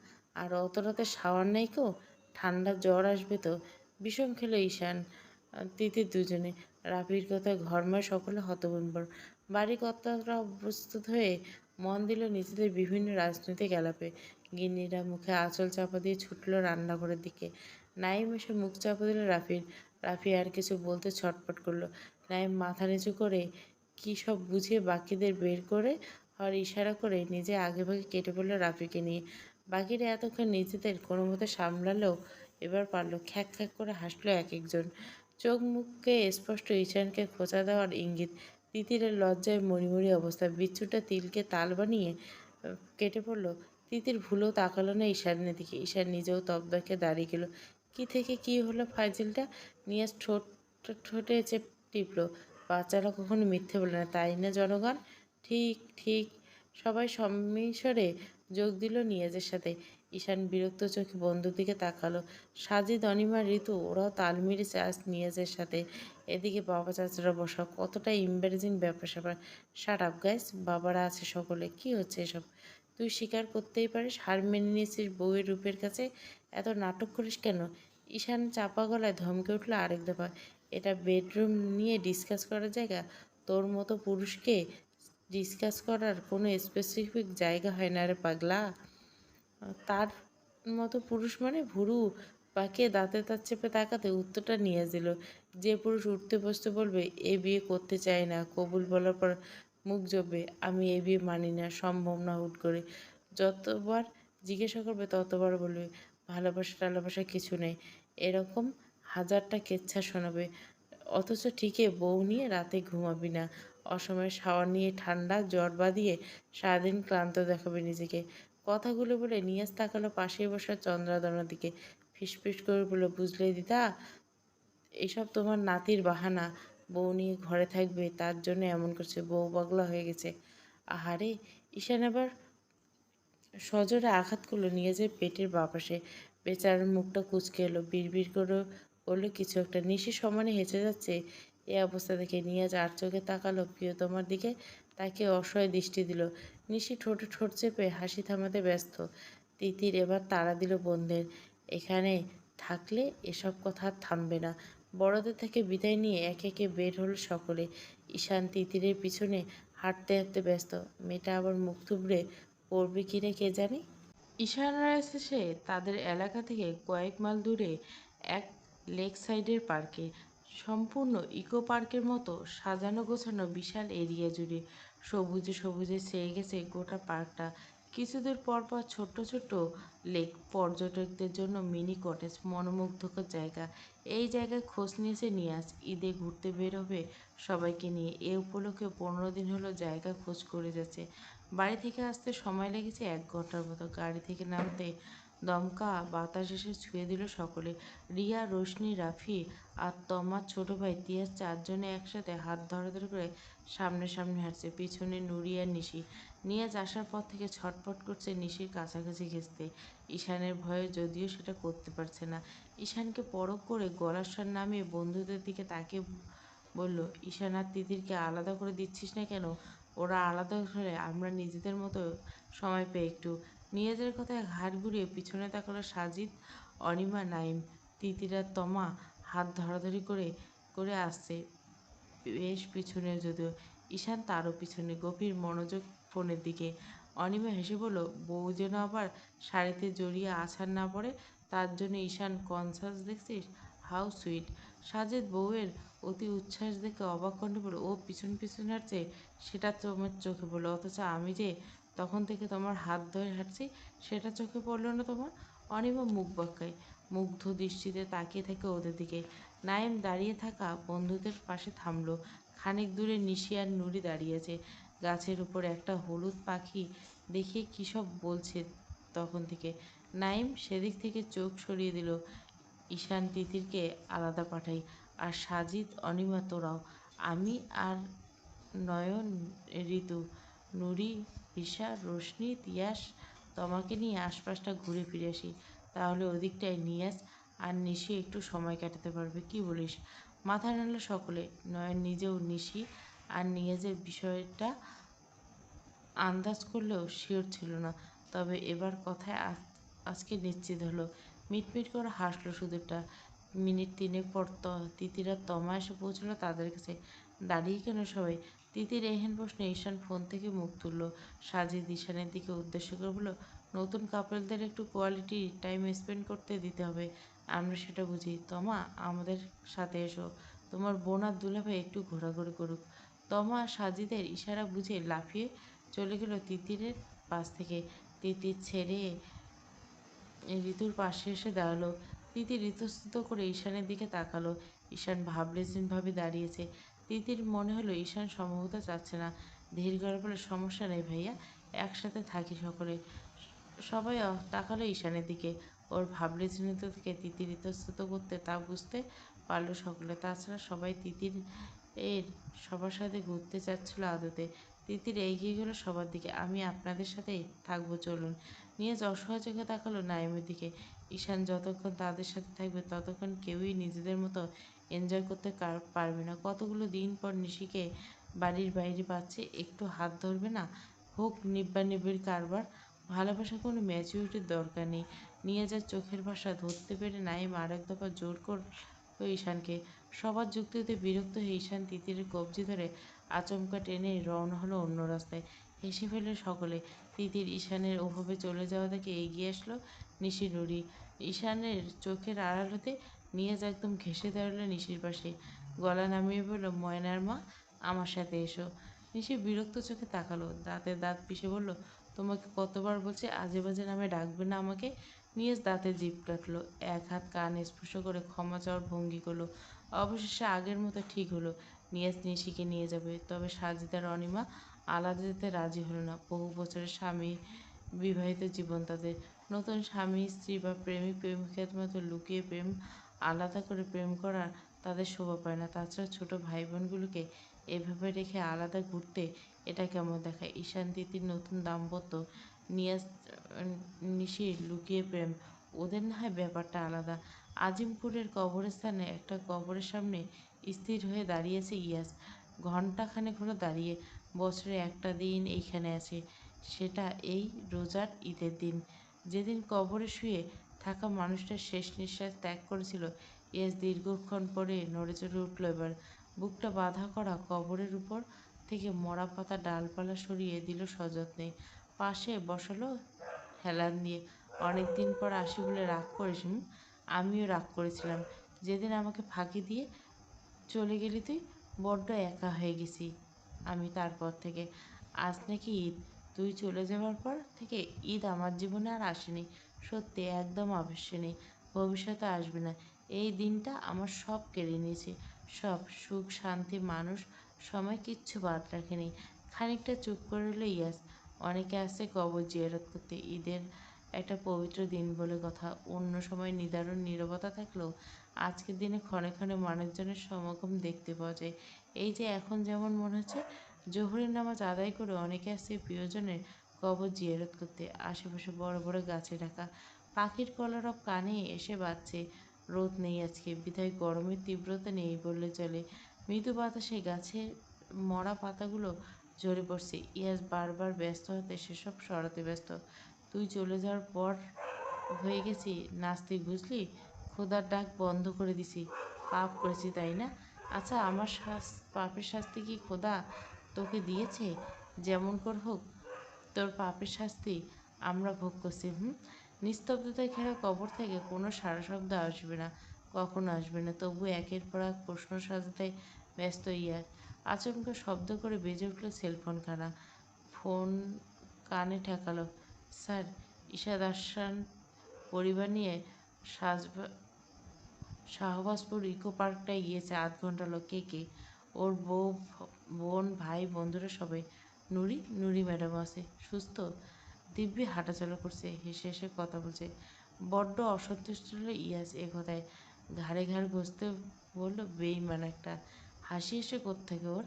আর অত রাতে শাওয়ার নাই কো, ঠান্ডা জ্বর আসবে তো। বিষম খেলো ঈশান তিতির দুজনে। রাফির কথায় ঘরময় সকলে হতভম্বর। বাড়ি কর্তারা প্রস্তুত হয়ে মন দিল নিজেদের বিভিন্ন রাজনৈতিক আলাপে। গিন্নিরা মুখে আঁচল চাপা দিয়ে ছুটল রান্নাঘরের দিকে। নাইম এসে মুখ চাপা দিল রাফির। রাফি আর কিছু বলতে ছটফট করলো। নাইম মাথা নিচু করে কী সব বুঝিয়ে বাকিদের বের করে হওয়ার ইশারা করে নিজে আগেভাগে কেটে পড়ল রাফিকে নিয়ে। বাকিরা এতক্ষণ নিজেদের কোনো মতে সামলালেও এবার পারল। খ্যাক খ্যাক করে হাসলো এক একজন। চোখ মুখে স্পষ্ট ঈশানকে খোঁচা দেওয়ার ইঙ্গিত। তিতিরের লজ্জায় মরিমরি অবস্থা। বিচ্ছুটা তিলকে তাল বানিয়ে কেটে পড়ল। তিতির ভুলেও তাকালো না ঈশানের দিকে। ঈশান নিজেও তবদাকে দাঁড়িয়ে গেল। কি থেকে কি হলো ফাইজিলটা? নিয়ে ঠোঁটে চেপ টিপল। বাচ্চারা কখনো মিথ্যে বলে না, তাই না জনগণ? ঠিক ঠিক সবাই সম্মিশরে যোগ দিল নিয়াজের সাথে। ঈশান বিরক্ত চোখে বন্ধুর দিকে তাকালো। সাজিদ, অনিমা, ঋতু ওরাও তাল মিলিয়েছে আজ নিয়াজের সাথে। এদিকে বাবা চাচারা বসা, কতটা ইম্বারেজিং ব্যাপার স্যাপার। শাট আপ গাইস, বাবারা আছে সকলে, কি হচ্ছে এসব? তুই স্বীকার করতেই পারিস হার মেনে নিয়েছিস বউয়ের রূপের কাছে, এত নাটক করিস কেন? ঈশান চাপা গলায় ধমকে উঠলো আরেক দফা। এটা বেডরুম নিয়ে ডিসকাস করার জায়গা? তোর মতো পুরুষকে ডিসকাস করার কোনো স্পেসিফিক জায়গা হয় না রে পাগলা। তার মতো পুরুষ মানে ভুরু পাকিয়ে দাঁতে দাঁত চেপে তাকাতে উত্তরটা নিয়ে দিল। যে পুরুষ উঠতে বসতে বলবে এ বিয়ে করতে চাই না, কবুল বলার পর মুখ জপবে আমি এ বিয়ে মানি না, সম্ভব না, হুট করে যতবার জিজ্ঞাসা করবে ততবার বলবে ভালোবাসা টালোবাসা কিছু নেই, এরকম হাজারটা কেচ্ছা শোনাবে। অথচ ঠিকই বউ নিয়ে রাতে ঘুমাবি না, অসময়ে শাওয়ার নিয়ে ঠান্ডা জ্বর বাঁধিয়ে সারাদিন ক্লান্ত দেখাবে নিজেকে। কথাগুলো বলে নিয়াজ তাকালো পাশে বসা চন্দ্রাদনার দিকে। ফিসফিস করে বলল, বুঝলে দিদা, এসব তোমার নাতির বাহানা। বউ নিয়ে ঘরে থাকবে তার জন্য এমন করছে, বউ পাগলা হয়ে গেছে। আহারে, ঈশান আবার সজোরে আঘাত করলো নিয়াজের পেটের বাপাশে। বেচারার মুখটা কুঁচকে এলো, বিড়বিড় করে বললো কিছু একটা। নিশি সমানে হেঁচে যাচ্ছে। এ অবস্থা দেখে নিয়াজ আর চোখে তাকালো প্রিয়তমার দিকে, তাকে অসহায় দৃষ্টি দিল। নিশি ঠোঁটে ঠোঁট চেপে হাসি থামাতে ব্যস্ত। তিতির এবার তাড়া দিল বোনদের। এখানে থাকলে এসব কথা আর থামবে না। বড়দের থেকে বিদায় নিয়ে একে একে বের হলো সকলে। ঈশান তিতিরের পিছনে হাঁটতে হাঁটতে ব্যস্ত। মেয়েটা আবার মুখ থুবড়ে পড়বে কিনা কে জানে। ঈশানরা এসেছে তাদের এলাকা থেকে কয়েক মাইল দূরে এক লেক সাইডের পার্কে। সম্পূর্ণ ইকো পার্কের মতো সাজানো গোছানো বিশাল এরিয়া জুড়ে সবুজে সবুজে ছেয়ে গেছে গোটা পার্কটা। কিছু দূর পর পর ছোট্ট ছোট্ট লেক, পর্যটকদের জন্য মিনি কটেজ, মনোমুগ্ধকর জায়গা। এই জায়গায় খোঁজ নিয়েছে নিয়াজ, ঈদে ঘুরতে বের হবে সবাইকে নিয়ে। এ উপলক্ষে 15 দিন হলো জায়গা খোঁজ করে যাচ্ছে। বাড়ি থেকে আসতে সময় লেগেছে 1 ঘন্টার মতো। গাড়ি থেকে নামতে দমকা বাতাস এসে ছুঁয়ে দিল সকলে। রিয়া, রোশনি, রাফি আর তমার ছোট ভাই তিয়াস চারজনে একসাথে হাত ধরাধরি করে সামনে সামনে হাঁটছে, পিছনে নুরি আর নিশি। নিয়াজ আসার পর থেকে ছটফট করছে নিশির কাছাকাছি ঘেঁচতে, ঈশানের ভয়ে, যদিও সেটা করতে পারছে না। ঈশানকে পরখ করে গলার স্বর নামিয়ে বন্ধুদের দিকে তাকিয়ে বলল, ঈশান আর তিতিরকে আলাদা করে দিচ্ছিস না কেন? ওরা আলাদা হলে আমরা নিজেদের মতো সময় পেয়ে একটু। নিয়াজের কথায় ঘাড় ঘুরিয়ে পিছনে তাকালো সাজিদ, অনিমা, নাইম। তিতির আর তমা হাত ধরাধরি করে করে আসছে, বেশ পিছনে যদিও। ঈশান তারও পিছনে, গভীর মনোযোগ ফোনের দিকে। অনিমা হেসে বলল, বউ যেন আবার শাড়িতে জড়িয়ে আছাড় না পড়ে, তার জন্য ঈশান কনসাস দেখছিস, হাউ সুইট। সাজেদ বউয়ের অতি উচ্ছ্বাস দেখে অবাক কণ্ঠে বলল, ও পিছন পিছন হাঁটছে সেটা তোমার চোখে পড়লো, অথচ আমি যে তখন থেকে তোমার হাত ধরে হাঁটছি সেটা চোখে পড়লো না তোমার? অনিমা মুখ বাঁকায়, মুগ্ধ দৃষ্টিতে তাকিয়ে থাকে ওদের দিকে। নাইম দাঁড়িয়ে থাকা বন্ধুদের পাশে থামলো। খানিক দূরে নিশি আর নুরি দাঁড়িয়েছে। গাছের উপর একটা হলুদ পাখি দেখিয়ে কী সব বলছে তখন থেকে। নাইম সেদিক থেকে চোখ সরিয়ে দিল। ঈশান তিতিরকে আলাদা পাঠাই। আর সাজিদ, অনিমা তোরাও। আমি আর নয়ন, ঋতু, নুরি, রিশা, রোশনি, তিয়াস তোমাকে নিয়ে আশপাশটা ঘুরে ফিরে আসি। তাহলে ওদিকটায় নিয়াজ আর নিশি একটু সময় কাটাতে পারবে, কি বলিস? মাথা নাড়ল সকলে। নয়ন নিজেও নিশি আর নিয়াজের বিষয়টা আন্দাজ করলেও শিওর ছিল না। তবে এবার কথায় আজকে নিশ্চিত হলো। মিটমিট করে হাসলো সুদীপটা। মিনিট তিনেক পর তিতির আর তমা এসে পৌঁছলো তাদের কাছে। দাঁড়িয়ে কেন সবাই? তিতির এহেন প্রশ্নে ঈশান ফোন থেকে মুখ তুলল। সাজিদ ঈশানের দিকে উদ্দেশ্য করে বলল, নতুন কাপলদের একটু কোয়ালিটি টাইম স্পেন্ড করতে দিতে হবে, আমরা সেটা বুঝি। তমা, আমাদের সাথে এসো, তোমার বোন আর দুলাভাই একটু ঘোরাঘুরি করুক। তমা সাজিদের ইশারা বুঝে লাফিয়ে চলে গেল তিতিরের পাশ থেকে। তিতির ছেড়ে ঋতুর পাশে এসে দাঁড়ালো। তিতির ইতস্তত করে ঈশানের দিকে তাকালো। ঈশান ভাবলেশীনভাবে দাঁড়িয়েছে। তিতির মনে হলো ঈশান সম্ভবত চাচ্ছে না। ধীর গলায় বলে, সমস্যা নেই ভাইয়া, একসাথে থাকি সকলে। সবাই তাকালো ঈশানের দিকে। ওর ভাবলেশীনতা থেকে তিতির ইতস্তত করতে তা বুঝতে পারল সকলে। তাছাড়া সবাই তিতির এর সবার সাথে ঘুরতে চাচ্ছিল আদতে। তিতির এগিয়ে গেল সবার দিকে। আমি আপনাদের সাথেই থাকবো, চলুন। নিয়াজ অসহায় চোখে তাকালো নাইমের দিকে। ঈশান যতক্ষণ তাদের সাথে থাকবে ততক্ষণ কেউই নিজেদের মতো এনজয় করতে পারবে না। কতগুলো দিন পর নিশিকে বাড়ির বাইরে পাচ্ছে, একটু হাত ধরবে না? হোক নিব্বানিবিড় কারবার। ভালোবাসার কোনো ম্যাচুরিটির দরকার নেই। নিয়াজের চোখের ভাষা ধরতে পেরে নাইম আরেক দফা জোর করল ঈশানকে। সবার যুক্তিতে বিরক্ত হয়ে ঈশান তিতিরের কবজি ধরে আচমকা টেনে রওনা হলো অন্য রাস্তায়। হেসে ফেলল সকলে। তিতির ঈশানের ওভাবে চলে যাওয়া দেখে এগিয়ে আসলো নিশি নুরি। ঈশানের চোখের আড়াল হতে নিয়াজ একদম ঘেঁষে দাঁড়ালো নিশির পাশে। গলা নামিয়ে বলল, ময়নার মা, আমার সাথে এসো। নিশি বিরক্ত চোখে তাকালো, দাঁতে দাঁত পিষে বলল, তোমাকে কতবার বলছি আজে বাজে নামে ডাকবে না আমাকে। নিয়াজ দাঁতে জিভ কাটলো, এক হাত কান স্পর্শ করে ক্ষমা চাওয়ার ভঙ্গি করলো। অবশেষে আগের মতো ঠিক হলো, নিয়াজ নিশিকে নিয়ে যাবে। তবে সাজিদার অনিমা আলাদা যেতে রাজি হলো না। বহু বছরের স্বামী বিবাহিত জীবন তাদের। নতুন স্বামী স্ত্রী বা প্রেমিক প্রেমিকার মতো লুকিয়ে প্রেম, আলাদা করে প্রেম করা তাদের শোভা পায় না। তাছাড়া ছোট ভাই বোনগুলোকে এভাবে রেখে আলাদা ঘুরতে এটা কেমন দেখায়? ঈশান তিতির নতুন দাম্পত্য, নিয়াজ নিশির লুকিয়ে প্রেম, ওদের না হয় ব্যাপারটা আলাদা। আজিমপুরের কবরস্থানে একটা কবরের সামনে স্থির হয়ে দাঁড়িয়েছে ইয়াস। ঘণ্টাখানেক হলো দাঁড়িয়ে। বছরে একটা দিন এইখানে আছে, সেটা এই রোজার ঈদের দিন, যেদিন কবরে শুয়ে থাকা মানুষটা শেষ নিঃশ্বাস ত্যাগ করেছিল। ইয়াস দীর্ঘক্ষণ পরে নড়েচড়ে উঠল এবার। বুকটা বাঁধা করা কবরের উপর থেকে মরা পাতা ডালপালা সরিয়ে দিল সযত্নে। পাশে বসালো হেলান দিয়ে। অনেকদিন পর আসি বলে রাগ করিস? আমিও রাগ করেছিলাম যেদিন আমাকে ফাঁকি দিয়ে চলে গেলি তুই। বড্ড একা হয়ে গেছি আমি তারপর থেকে। আজ নাকি ঈদ। তুই চলে যাওয়ার পর থেকে ঈদ আমার জীবনে আর আসেনি। সত্যি একদম আবশ্যনীয়, ভবিষ্যতে আসবে না। এই দিনটা আমার সব কেড়ে নিয়েছে, সব সুখ শান্তি মানুষ সময় কিচ্ছু বাদ রাখেনি। খানিকটা চুপ করে রইল ইয়াস। অনেকে আসছে কবর জিয়ারত করতে, ঈদের একটা পবিত্র দিন বলে কথা। অন্য সময় নিদারুণ নীরবতা থাকলেও আজকের দিনে ক্ষণে ক্ষণে মানুষজনের সমাগম দেখতে পাওয়া যায়। এই যে এখন যেমন মনে হচ্ছে জোহরের নামাজ আদায় করে অনেকে আসছে প্রিয়জনের কবর জিয়ারত করতে। আশেপাশে বড় বড় গাছে ঢাকা, পাখির কলরব কানে এসে বাজছে। রোদ নেই আজকে, বিধায় গরমের তীব্রতা নেই বললে চলে। মৃদু বাতাসে গাছের মরা পাতাগুলো ঝরে পড়ছে। ইয়াস বারবার ব্যস্ত হতে সেসব সরাতে ব্যস্ত। তুই চলে যাওয়ার পর হয়ে গেছি নাস্তিক, বুঝলি? খোদার ডাক বন্ধ করে দিছি। পাপ করেছি তাই না? আচ্ছা, আমার পাপের শাস্তি কি খোদা তোকে দিয়েছে? যেমন করে হোক তোর পাপের শাস্তি আমরা ভোগ করছি। নিস্তব্ধতায় ঘেরা কবর থেকে কোনো সারা শব্দ আসবে না, কখনো আসবে না। তবু একের পর এক প্রশ্ন সাজাতে ব্যস্ত ইয়ার। আচমকা শব্দ করে বেজে উঠল সেলফোনখানা। ফোন কানে ঠেকালো। স্যার, ইশাদ আহসান পরিবার নিয়ে শাহবাজপুর ইকো পার্কটায় গিয়েছে ৮ ঘন্টা হলো। কে কে? ওর বউ, বোন, ভাই, বন্ধুরা সবাই। নুরি? নুরি ম্যাডাম আছে, সুস্থ, দিব্যি হাঁটাচলা করছে, হেসে হেসে কথা বলছে। বড্ড অসন্তুষ্ট হলো ইয়াস এ কথায়। ঘাড়ে ঘাড় ঘষতে বলল, বেইমান একটা। হাসি এসে কোত্থেকে ওর?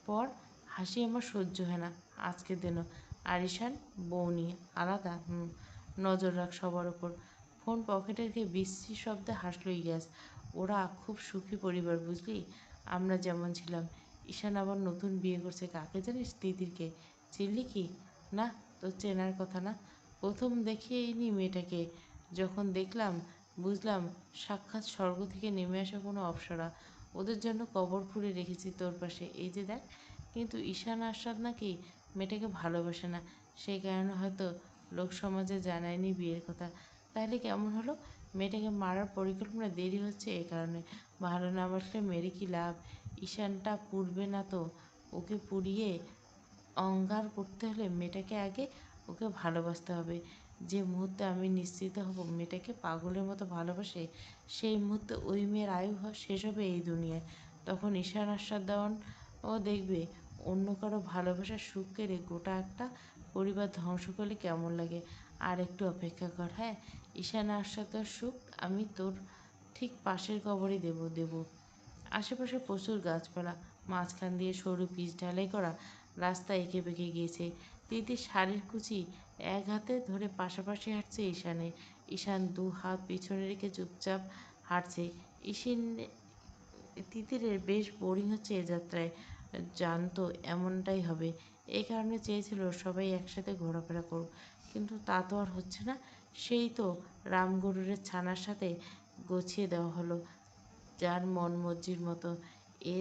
পর হাসি আমার সহ্য হয় না আজকের দিনও। আরিশান বউ নিয়ে আলাদা। নজর রাখ সবার ওপর। ফোন পকেটে রেখে বিশ্রী শব্দে হাসল ইয়াস। ওরা খুব সুখী পরিবার, বুঝলি? আমরা যেমন ছিলাম। ঈশান আবার নতুন বিয়ে করছে, কাকে জানিস? তিতিরকে। চিনলি কি? না, তোর চেনার কথা না। প্রথম দেখিনি মেয়েটাকে, যখন দেখলাম বুঝলাম সাক্ষাৎ স্বর্গ থেকে নেমে আসা কোনো অপ্সরা। ওদের জন্য কবর খুঁড়ে রেখেছি তোর পাশে, এই যে দেখ। কিন্তু ঈশান আশাদ নাকি মেয়েটাকে ভালোবাসে না, সেই কারণে হয়তো লোক সমাজে জানায়নি বিয়ের কথা। তাহলে কেমন হলো? মেয়েটাকে মারার পরিকল্পনা দেরি হচ্ছে এ কারণে। ভালো না বাসলে মেরে কি লাভ? ঈশানটা পুড়বে না তো। ওকে পুড়িয়ে অঙ্গার করতে হলে মেয়েটাকে আগে ওকে ভালোবাসতে হবে। যে মুহূর্তে আমি নিশ্চিত হব মেয়েটাকে পাগলের মতো ভালোবাসে, সেই মুহূর্তে ওই মেয়ের আয়ু শেষ হবে এই দুনিয়ায়। তখন ঈশান আশ্বাস দেওয়ান ও দেখবে অন্য কারো ভালোবাসার সুখ কেড়ে গোটা একটা পরিবার ধ্বংস করলে কেমন লাগে। আর একটু অপেক্ষা কর। হ্যাঁ, ঈশান আশ্বাসের সুখ আমি তোর ঠিক পাশের কবরই দেব। আশেপাশে প্রচুর গাছপালা, মাঝখান দিয়ে সরু পিচ ঢালাই করা রাস্তা এঁকে বেঁকে গিয়েছে। তিতির শাড়ির কুচি এক হাতে ধরে পাশাপাশি হাঁটছে ঈশানে। ঈশান দু হাত পিছনে রেখে চুপচাপ হাঁটছে। ঈশিন তিতিরের বেশ বোরিং হচ্ছে এ যাত্রায়, জানতো এমনটাই হবে। এই কারণে চেয়েছিল সবাই একসাথে ঘোরাফেরা করুক, কিন্তু তা তো আর হচ্ছে না। সেই তো রামগরুরের ছানার সাথে গছিয়ে দেওয়া হলো, যার মন মর্জির মতো। এ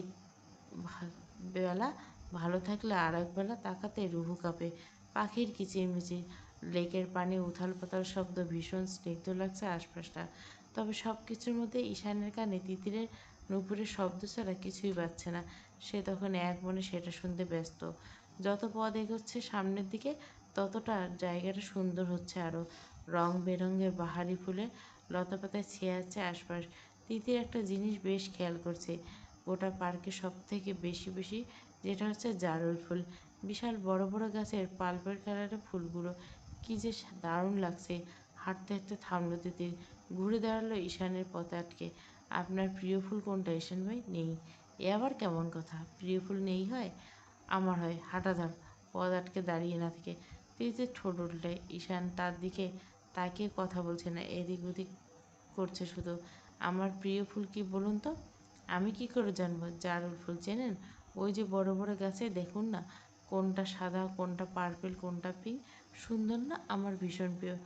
বেলা ভালো থাকলে আর এক বেলা তাকাতে রুহু কাঁপে। পাখির কিচিরমিচির, লেকের পানি উথাল পাতাল শব্দ, ভীষণ স্নিগ্ধ লাগছে আশপাশটা। তবে সব কিছুর মধ্যে ঈশানের কানে তিতিরের নুপুরের শব্দ ছাড়া কিছুই পাচ্ছে না। সে তখন এক মনে সেটা শুনতে ব্যস্ত। যত পথ এগোচ্ছে সামনের দিকে, ততটা জায়গাটা সুন্দর হচ্ছে আরও। রং বেরঙের বাহারি ফুলের লতাপাতায় ছেয়ে আছে আশপাশ। তিতির একটা জিনিস বেশ খেয়াল করছে, গোটা পার্কে সব থেকে বেশি বেশি যেটা হচ্ছে জারুল ফুল। বিশাল বড় বড় গাছের পাল্পের কালারের ফুলগুলো কি যে দারুণ লাগছে। হাঁটতে হাঁটতে থামলো তিতির, ঘুরে দাঁড়ালো ঈশানের পথে আটকে। আপনার প্রিয় ফুল কোনটা ঈশান ভাই? নেই। এ আবার কেমন কথা, প্রিয় ফুল নেই হয়? আমার হয়। হাঁটা ধর, পথ আটকে দাঁড়িয়ে না থেকে। তিতির ঠোঁট উল্টে। ঈশান তার দিকে তাকিয়ে কথা বলছে না, এদিক ওদিক করছে শুধু। আমার প্রিয় ফুল কি বলুন তো? আমি কি করে জানবো? জারুল ফুল চেনেন? ওই যে বড় বড় গাছে দেখুন না, কোনটা সাদা, কোনটা পার্পেল, কোনটা পিঙ্ক। সুন্দর না? আমার ভীষণ প্রিয়।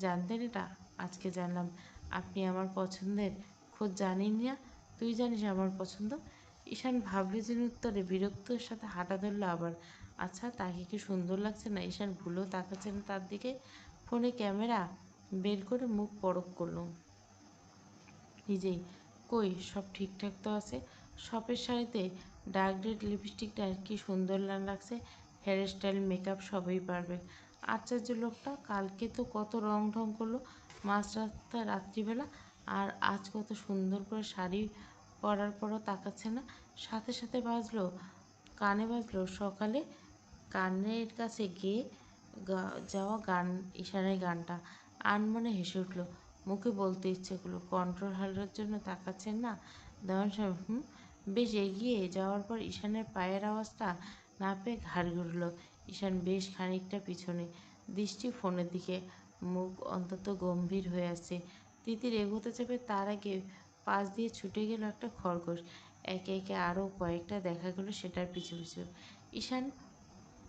জানতেন এটা? আজকে জানলাম। আপনি আমার পছন্দের খোঁজ জানেন না? তুই জানিস আমার পছন্দ? ঈশান ভাবলে যেন উত্তরে বিরক্তর সাথে হাঁটা ধরলো আবার। আচ্ছা, তাকে কি সুন্দর লাগছে না? ঈশান ভুলেও তাকাচ্ছে না তার দিকে। ফোনে ক্যামেরা বের করে মুখ পরক করলো নিজেই। কই, সব ঠিকঠাক তো আছে। শপের শাড়িতে ডার্ক রেড লিপস্টিকটা কি সুন্দর লাগছে। হেয়ার স্টাইল, মেকআপ সবই পারবে। আশ্চর্য লোকটা, কালকে তো কত রং ঢং করলো মাঝ রাস্তা রাত্রিবেলা, আর আজ কত সুন্দর করে শাড়ি পরার পরও তাকাচ্ছে না। সাথে সাথে কানে বাজলো সকালে কানের কাছে গেয়ে যাওয়া গান, ঈশানের গানটা। আনমনে হেসে উঠল। মুখে বলতে ইচ্ছে করলো, কন্ট্রোল হারানোর জন্য তাকাচ্ছেন না দেওয়ান সাহেব? বেশ এগিয়ে যাওয়ার পর ঈশানের পায়ের আওয়াজটা না পেয়ে ঘাড় ঘুরল। ঈশান বেশ খানিকটা পিছনে, দৃষ্টি ফোনের দিকে, মুখ অন্তত গম্ভীর হয়ে আসছে। তিতির এগোতে যাবে, তার আগে পাশ দিয়ে ছুটে গেল একটা খরগোশ। একে একে আরও কয়েকটা দেখা গেল সেটার পিছু পিছু। ঈশান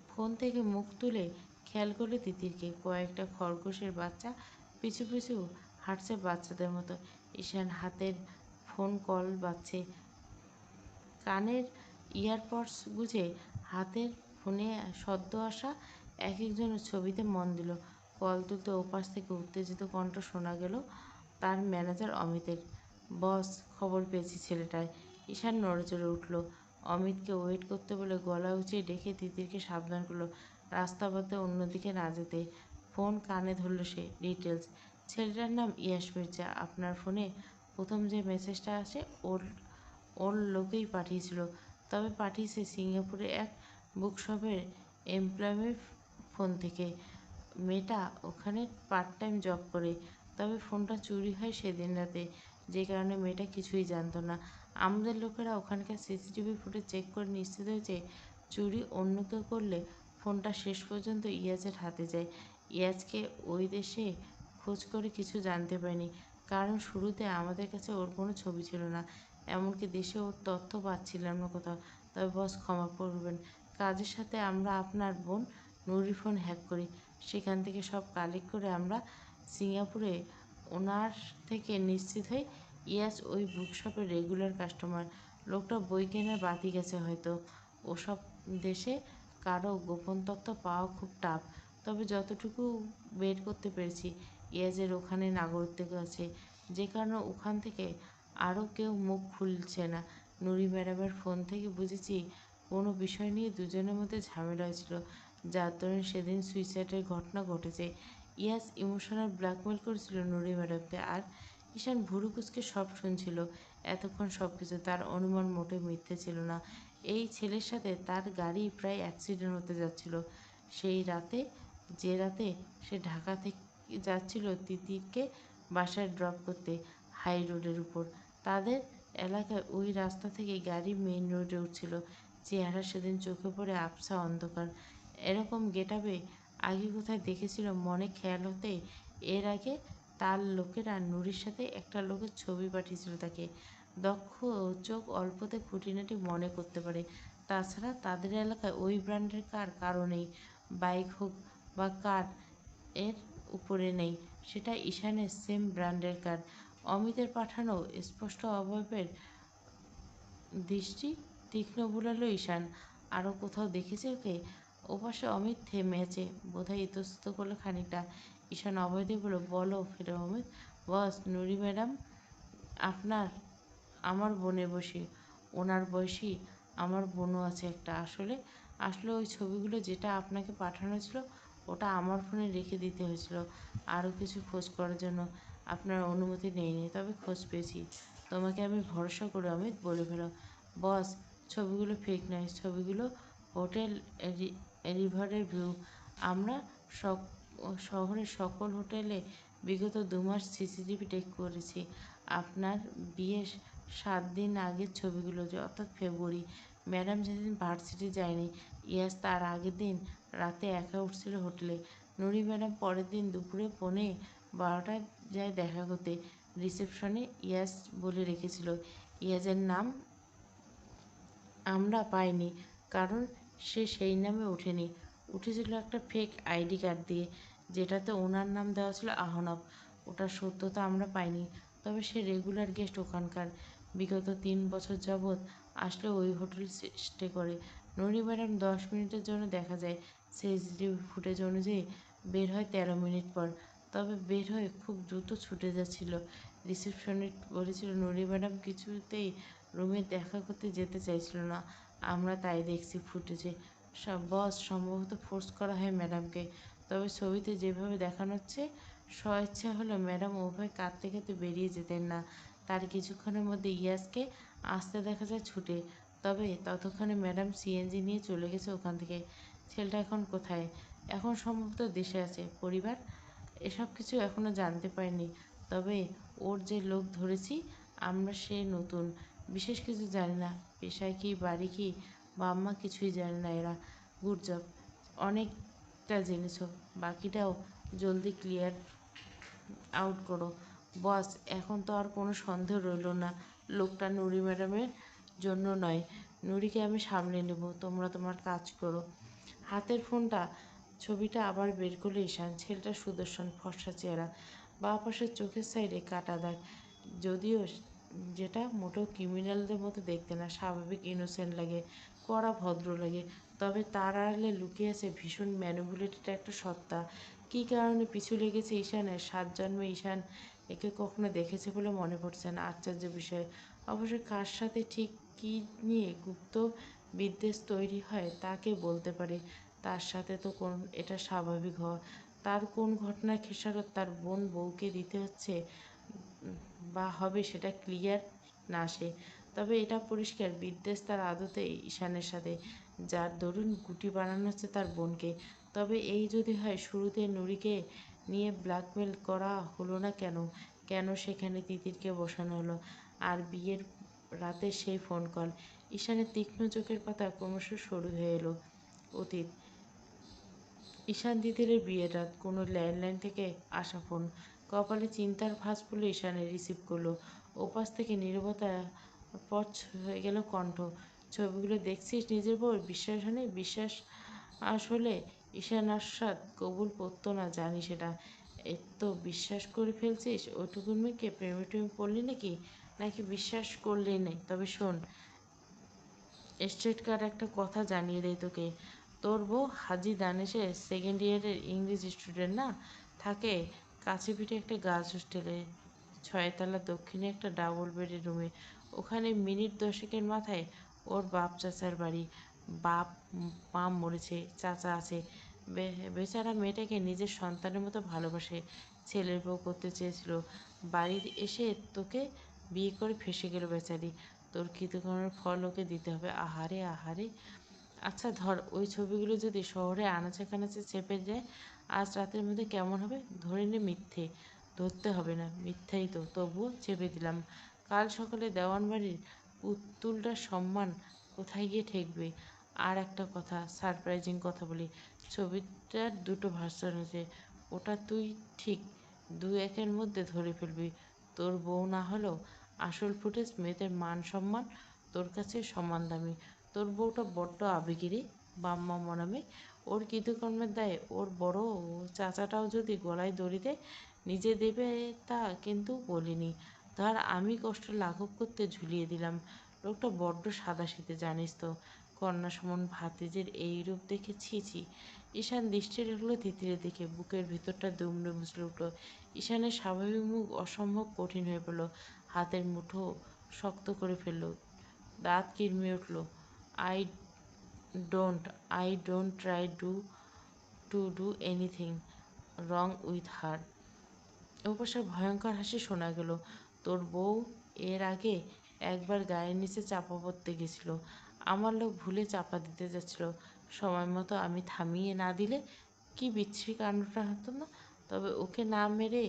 ফোন থেকে মুখ তুলে খেয়াল করলো তিতিরকে। কয়েকটা খরগোশের বাচ্চা পিছু পিছু হাঁটছে বাচ্চাদের মতো। ঈশান হাতের ফোন কল বাজছে, কানের ইয়ারপডস গুঁজে হাতের ফোনে সদ্য আসা এক একজনের ছবিতে মন দিল। কল তুলতে ওপাশ থেকে উত্তেজিত কণ্ঠ শোনা গেল তার ম্যানেজার অমিতের। বস, খবর পেয়েছি ছেলেটার। ঈশান নড়েচড়ে উঠল। অমিতকে ওয়েট করতে বলে গলা উঁচিয়ে ডেকে তিতিরকে সাবধান করলো রাস্তা পথে অন্যদিকে না যেতে। ফোন কানে ধরল সে। ডিটেলস, ছেলেটার নাম ইয়াশ মির্জা। আপনার ফোনে প্রথম যে মেসেজটা আসে ওর ওর লোকেই পাঠিয়েছিল, তবে পাঠিয়েছে সিঙ্গাপুরে এক বুকশপের এমপ্লয়ের ফোন থেকে। মেয়েটা ওখানে পার্ট টাইম জব করে, তবে ফোনটা চুরি হয় সেদিন রাতে, যে কারণে মেয়েটা কিছুই জানতো না। আমাদের লোকেরা ওখানকার সিসিটিভি ফুটেজ চেক করে নিশ্চিত হয়েছে চুরি অন্য কেউ করলে ফোনটা শেষ পর্যন্ত ইয়াজের হাতে যায়। ইয়াজকে ওই দেশে খোঁজ করে কিছু জানতে পারিনি, কারণ শুরুতে আমাদের কাছে ওর কোনো ছবি ছিল না, এমনকি দেশে ওর তথ্য পাচ্ছিলাম না কোথাও। তবে বস, ক্ষমা করবেন, কাজের সাথে আমরা আপনার বোন নুরির ফোন হ্যাক করি। সেখান থেকে সব কালেক্ট করে আমরা সিঙ্গাপুরে ওনার থেকে নিশ্চিত হই ইয়াস ওই বুকশপের রেগুলার কাস্টমার। লোকটা বই কেনার বাতি গেছে হয়তো। ওসব দেশে কারো গোপন তথ্য পাওয়া খুব টাফ, তবে যতটুকু বের করতে পেরেছি ইয়াজের ওখানে নাগরিকত্ব আছে, যে কারণে ওখান থেকে আরও কেউ মুখ খুলছে না। নুরি ম্যাডামের ফোন থেকে বুঝেছি কোনো বিষয় নিয়ে দুজনের মধ্যে ঝামেলা হয়েছিল, যার দরুন সেদিন সুইসাইডের ঘটনা ঘটেছে। ইয়াস ইমোশনাল ব্ল্যাকমেল করেছিল নুরি ম্যাডামকে, আর ঈশান ভুরু কুঁচকে সব শুনছিল। এতক্ষণ সব কিছু তার অনুমান মোটেও মিথ্যে ছিল না। এই ছেলের সাথে তার গাড়ি প্রায় অ্যাক্সিডেন্ট হতে যাচ্ছিল সেই রাতে, যে রাতে সে ঢাকা থেকে যাচ্ছিল তিতিরকে বাসায় ড্রপ করতে হাই রোডের উপর। তাদের এলাকায় ওই রাস্তা থেকে গাড়ি মেইন রোডে উঠছিল। চেহারা সেদিন চোখে পড়ে আবছা অন্ধকার। এরকম গেটআপে আগে কোথায় দেখেছিল মনে খেয়াল হতে এর আগে তার লোকেরা নুরির সাথে একটা লোকের ছবি পাঠিয়েছিল তাকে। দক্ষ চোখ অল্পতে খুঁটিনাটি মনে করতে পারে। তাছাড়া তাদের এলাকায় ওই ব্র্যান্ডের কার কারো নেই। বাইক হোক বা কার এর উপরে নেই। সেটা ঈশানের সেম ব্র্যান্ডের কার। অমিতের পাঠানো স্পষ্ট অভাবের দৃষ্টি তীক্ষ্ণ বুলালো ঈশান। আরও কোথাও দেখেছে ওকে? ওপাশে অমিত থেমে আছে, বোধহয় ইতস্তত করলো খানিকটা। ঈশান অভয় দিয়ে বলল, বলো ফের অমিত। বস, নুরি ম্যাডাম আপনার আমার বোনের বয়সী, ওনার বয়সী আমার বোনও আছে একটা। আসলে আসলে ওই ছবিগুলো যেটা আপনাকে পাঠানো ছিল ওটা আমার ফোনে রেখে দিতে হয়েছিল আরও কিছু খোঁজ করার জন্য। আপনার অনুমতি নেইনি, তবে খোঁজ পেয়েছি। তোমাকে আমি ভরসা করে অমিত বলে ফেলো। বস, ছবিগুলো ফেক নয়, ছবিগুলো হোটেল রিভারের ভিউ। আমরা শহরের সকল হোটেলে বিগত 2 মাস সিসিটিভি টেক করেছি। আপনার বিয়ের 7 দিন আগের ছবিগুলো, অর্থাৎ ফেব্রুয়ারি। ম্যাডাম যেদিন ভার্সিটি যায়নি, ইয়াস তার আগের দিন রাতে একা উঠছিল হোটেলে। নুরি ম্যাডাম পরের দিন দুপুরে 12:15টায় যায় দেখা করতে। রিসেপশনে ইয়াস বলে রেখেছিল। ইয়াজের নাম আমরা পাইনি, কারণ সে সেই নামে ওঠেনি। উঠেছিল একটা ফেক আইডি কার্ড দিয়ে, যেটাতে ওনার নাম দেওয়া ছিল আহনাব। ওটার সত্যতা আমরা পাইনি, তবে সে রেগুলার গেস্ট ওখানকার। বিগত 3 বছর যাবৎ আসলে ওই হোটেল স্টে করে। নুরি ম্যাডাম 10 মিনিটের জন্য দেখা যায়। সিসিটিভি ফুটেজ অনুযায়ী বের হয় 13 মিনিট পর, তবে বের হয়ে খুব দ্রুত ছুটে যাচ্ছিল। রিসেপশনিস্ট বলেছিল নুরি ম্যাডাম কিছুতেই রুমে দেখা করতে যেতে চাইছিল না। আমরা তাই দেখছি ফুটেজে। বস, সম্ভবত ফোর্স করা হয় ম্যাডামকে। তবে ছবিতে যেভাবে দেখানো হচ্ছে, স্বইচ্ছা হলেও ম্যাডাম উভয় কাঁদতে কাঁদতে বেরিয়ে যেতেন না। তার কিছুক্ষণের মধ্যে ইয়াসকে আসতে দেখা যায় ছুটে। তবে ততক্ষণে ম্যাডাম সিএনজি নিয়ে চলে গেছে ওখান থেকে। ছেলেটা এখন কোথায়? এখন সম্ভবত দেশে আছে। পরিবার এসব কিছু এখনো জানতে পারিনি। তবে ওর যে লোক ধরেছি আমরা, সে নতুন, বিশেষ কিছু জানি না। পেশায় কী, বাড়ি কী, বাবা-মা কিছুই জানে না এরা। গুড জব, অনেকটা জেনেছ। বাকিটাও জলদি ক্লিয়ার আউট করো। বস, এখন তো আর কোনো সন্দেহ রইল না, লোকটা নুরি ম্যাডামের জন্য নয়। নুরিকে আমি সামলে নেব, তোমরা তোমার কাজ করো। হাতের ফোনটা ছবিটা আবার বের করলো ঈশান। ছেলেটা সুদর্শন, ফর্সা চেহারা, বাঁ পাশের চোখের সাইডে কাটা দাগ। যদিও যেটা মোটেও ক্রিমিনালদের মতো দেখতে না, স্বাভাবিক ইনোসেন্ট লাগে, কড়া ভদ্র লাগে। তবে তার আড়ালে লুকিয়ে আছে ভীষণ ম্যানিপুলেটেড একটা সত্তা। কী কারণে পিছু লেগেছে ঈশানের? 7 জন্মে ঈশান একে কখনো দেখেছে বলে মনে পড়ছে না। আশ্চর্য বিষয়। অবশ্য কার সাথে ঠিক কী নিয়ে গুপ্ত বিদ্বেষ তৈরি হয় তা কে বলতে পারে? তার সাথে তো এটা স্বাভাবিক হওয়া। তার কোন ঘটনার খেসারত তার বউকে দিতে হচ্ছে বা হবে, সেটা ক্লিয়ার না সে। তবে এটা পরিষ্কার, বিদ্বেষ তার আদতে ঈশানের সাথে, যার দরুন গুটি বানানো হচ্ছে তার বোনকে। তবে এই যদি হয়, শুরুতে নুরিকে নিয়ে ব্ল্যাকমেল করা হলো না কেন? কেন সেখানে তিতিরকে বসানো হলো? আর বিয়ের রাতে সেই ফোন কল। ঈশানের তীক্ষ্ণ চোখের পাতা ক্রমশ সরু হয়ে এলো। অতীত। ঈশান তিতিরের বিয়ের রাত। কোনো ল্যান্ডলাইন থেকে আসা ফোন। কপালে চিন্তার ভাঁজ পড়ল ঈশানের। রিসিভ করলো। ওপাশ থেকে নীরবতা পচ হয়ে গেল কণ্ঠ। ছবিগুলো দেখছিস নিজের বউর? বিশ্বাস হয়নি? বিশ্বাস আসলে ঈশান আস্বাদ কবুল করতো না, জানি সেটা। এ তো বিশ্বাস করে ফেলছিস? ওইটুকুন মেয়েকে প্রেমে টেমে পড়লি নাকি? নাকি বিশ্বাস করলি নাই? তবে শোন, স্ট্রেট কাট একটা কথা জানিয়ে দেয় তোকে। তোর বউ হাজি দানেশের সেকেন্ড ইয়ারের ইংলিশ স্টুডেন্ট না? থাকে কাছে পিঠে একটা গার্লস হোস্টেলে, 6 তলা দক্ষিণে একটা ডাবল বেডের রুমে। ওখানে মিনিট 10-এর মাথায় ওর বাপ চাচার বাড়ি। বাপ মা মরেছে, চাচা আছে। বেচারা মেয়েটাকে নিজের সন্তানের মতো ভালোবাসে। ছেলের বউ করতে চেয়েছিল, বাড়ি এসে তোকে বিয়ে করে ফেঁসে গেল বেচারি। তোর কৃতকর্মের ফল ওকে দিতে হবে। আহারে আহারে। আচ্ছা ধর, ওই ছবিগুলো যদি শহরে আনাচে কানাচে চেপে যায়, আজ রাতের মধ্যে কেমন হবে? ধরে নে মিথ্যে। ধরতে হবে না, মিথ্যাই তো, তবুও চেপে দিলাম। কাল সকালে দেওয়ানবাড়ির পুতুলটার সম্মান কোথায় গিয়ে ঠেকবে? আর একটা কথা, সারপ্রাইজিং কথা বলি, ছবিটার দুটো ভার্সন আছে। ওটা তুই ঠিক 2-1-এর মধ্যে ধরে ফেলবি। তোর বউ না হলেও আসল ফুটেজ মেয়েদের মান সম্মান তোর কাছে সমান দামি। তোর বউটা বড্ড আবেগী, বাম্মা মনামে। ওর কৃতকর্মের দায়ে ওর বড় চাচাটাও যদি গলায় দড়ি দেয় নিজে দেবে, তা কিন্তু বলিনি। ধর আমি কষ্ট লাঘব করতে ঝুলিয়ে দিলাম। লোকটা বড্ড সাদাসিধে জানিস তো। কন্যা সমান ভাতিজের এই রূপ দেখে ছি ছি। ঈশান দৃষ্টি রাখলো তিতিরের দিকে, বুকের ভিতরটা দুমড়ে মুচড়ে উঠল। ঈশানের স্বাভাবিক মুখ অসম্ভব কঠিন হয়ে পড়ল, হাতের মুঠো শক্ত করে ফেলল, দাঁত কিরমিয়ে উঠল। I don't I don't try to do anything wrong with her. ওপাশে ভয়ঙ্কর হাসি শোনা গেল। তোর বউ এর আগে একবার গায়ের নিচে চাপা পড়তে গেছিল। আমার লোক ভুলে চাপা দিতে যাচ্ছিল, সময় মতো আমি থামিয়ে না দিলে কি বিচ্ছিরি কাণ্ডটা হতো না। তবে ওকে না মেরে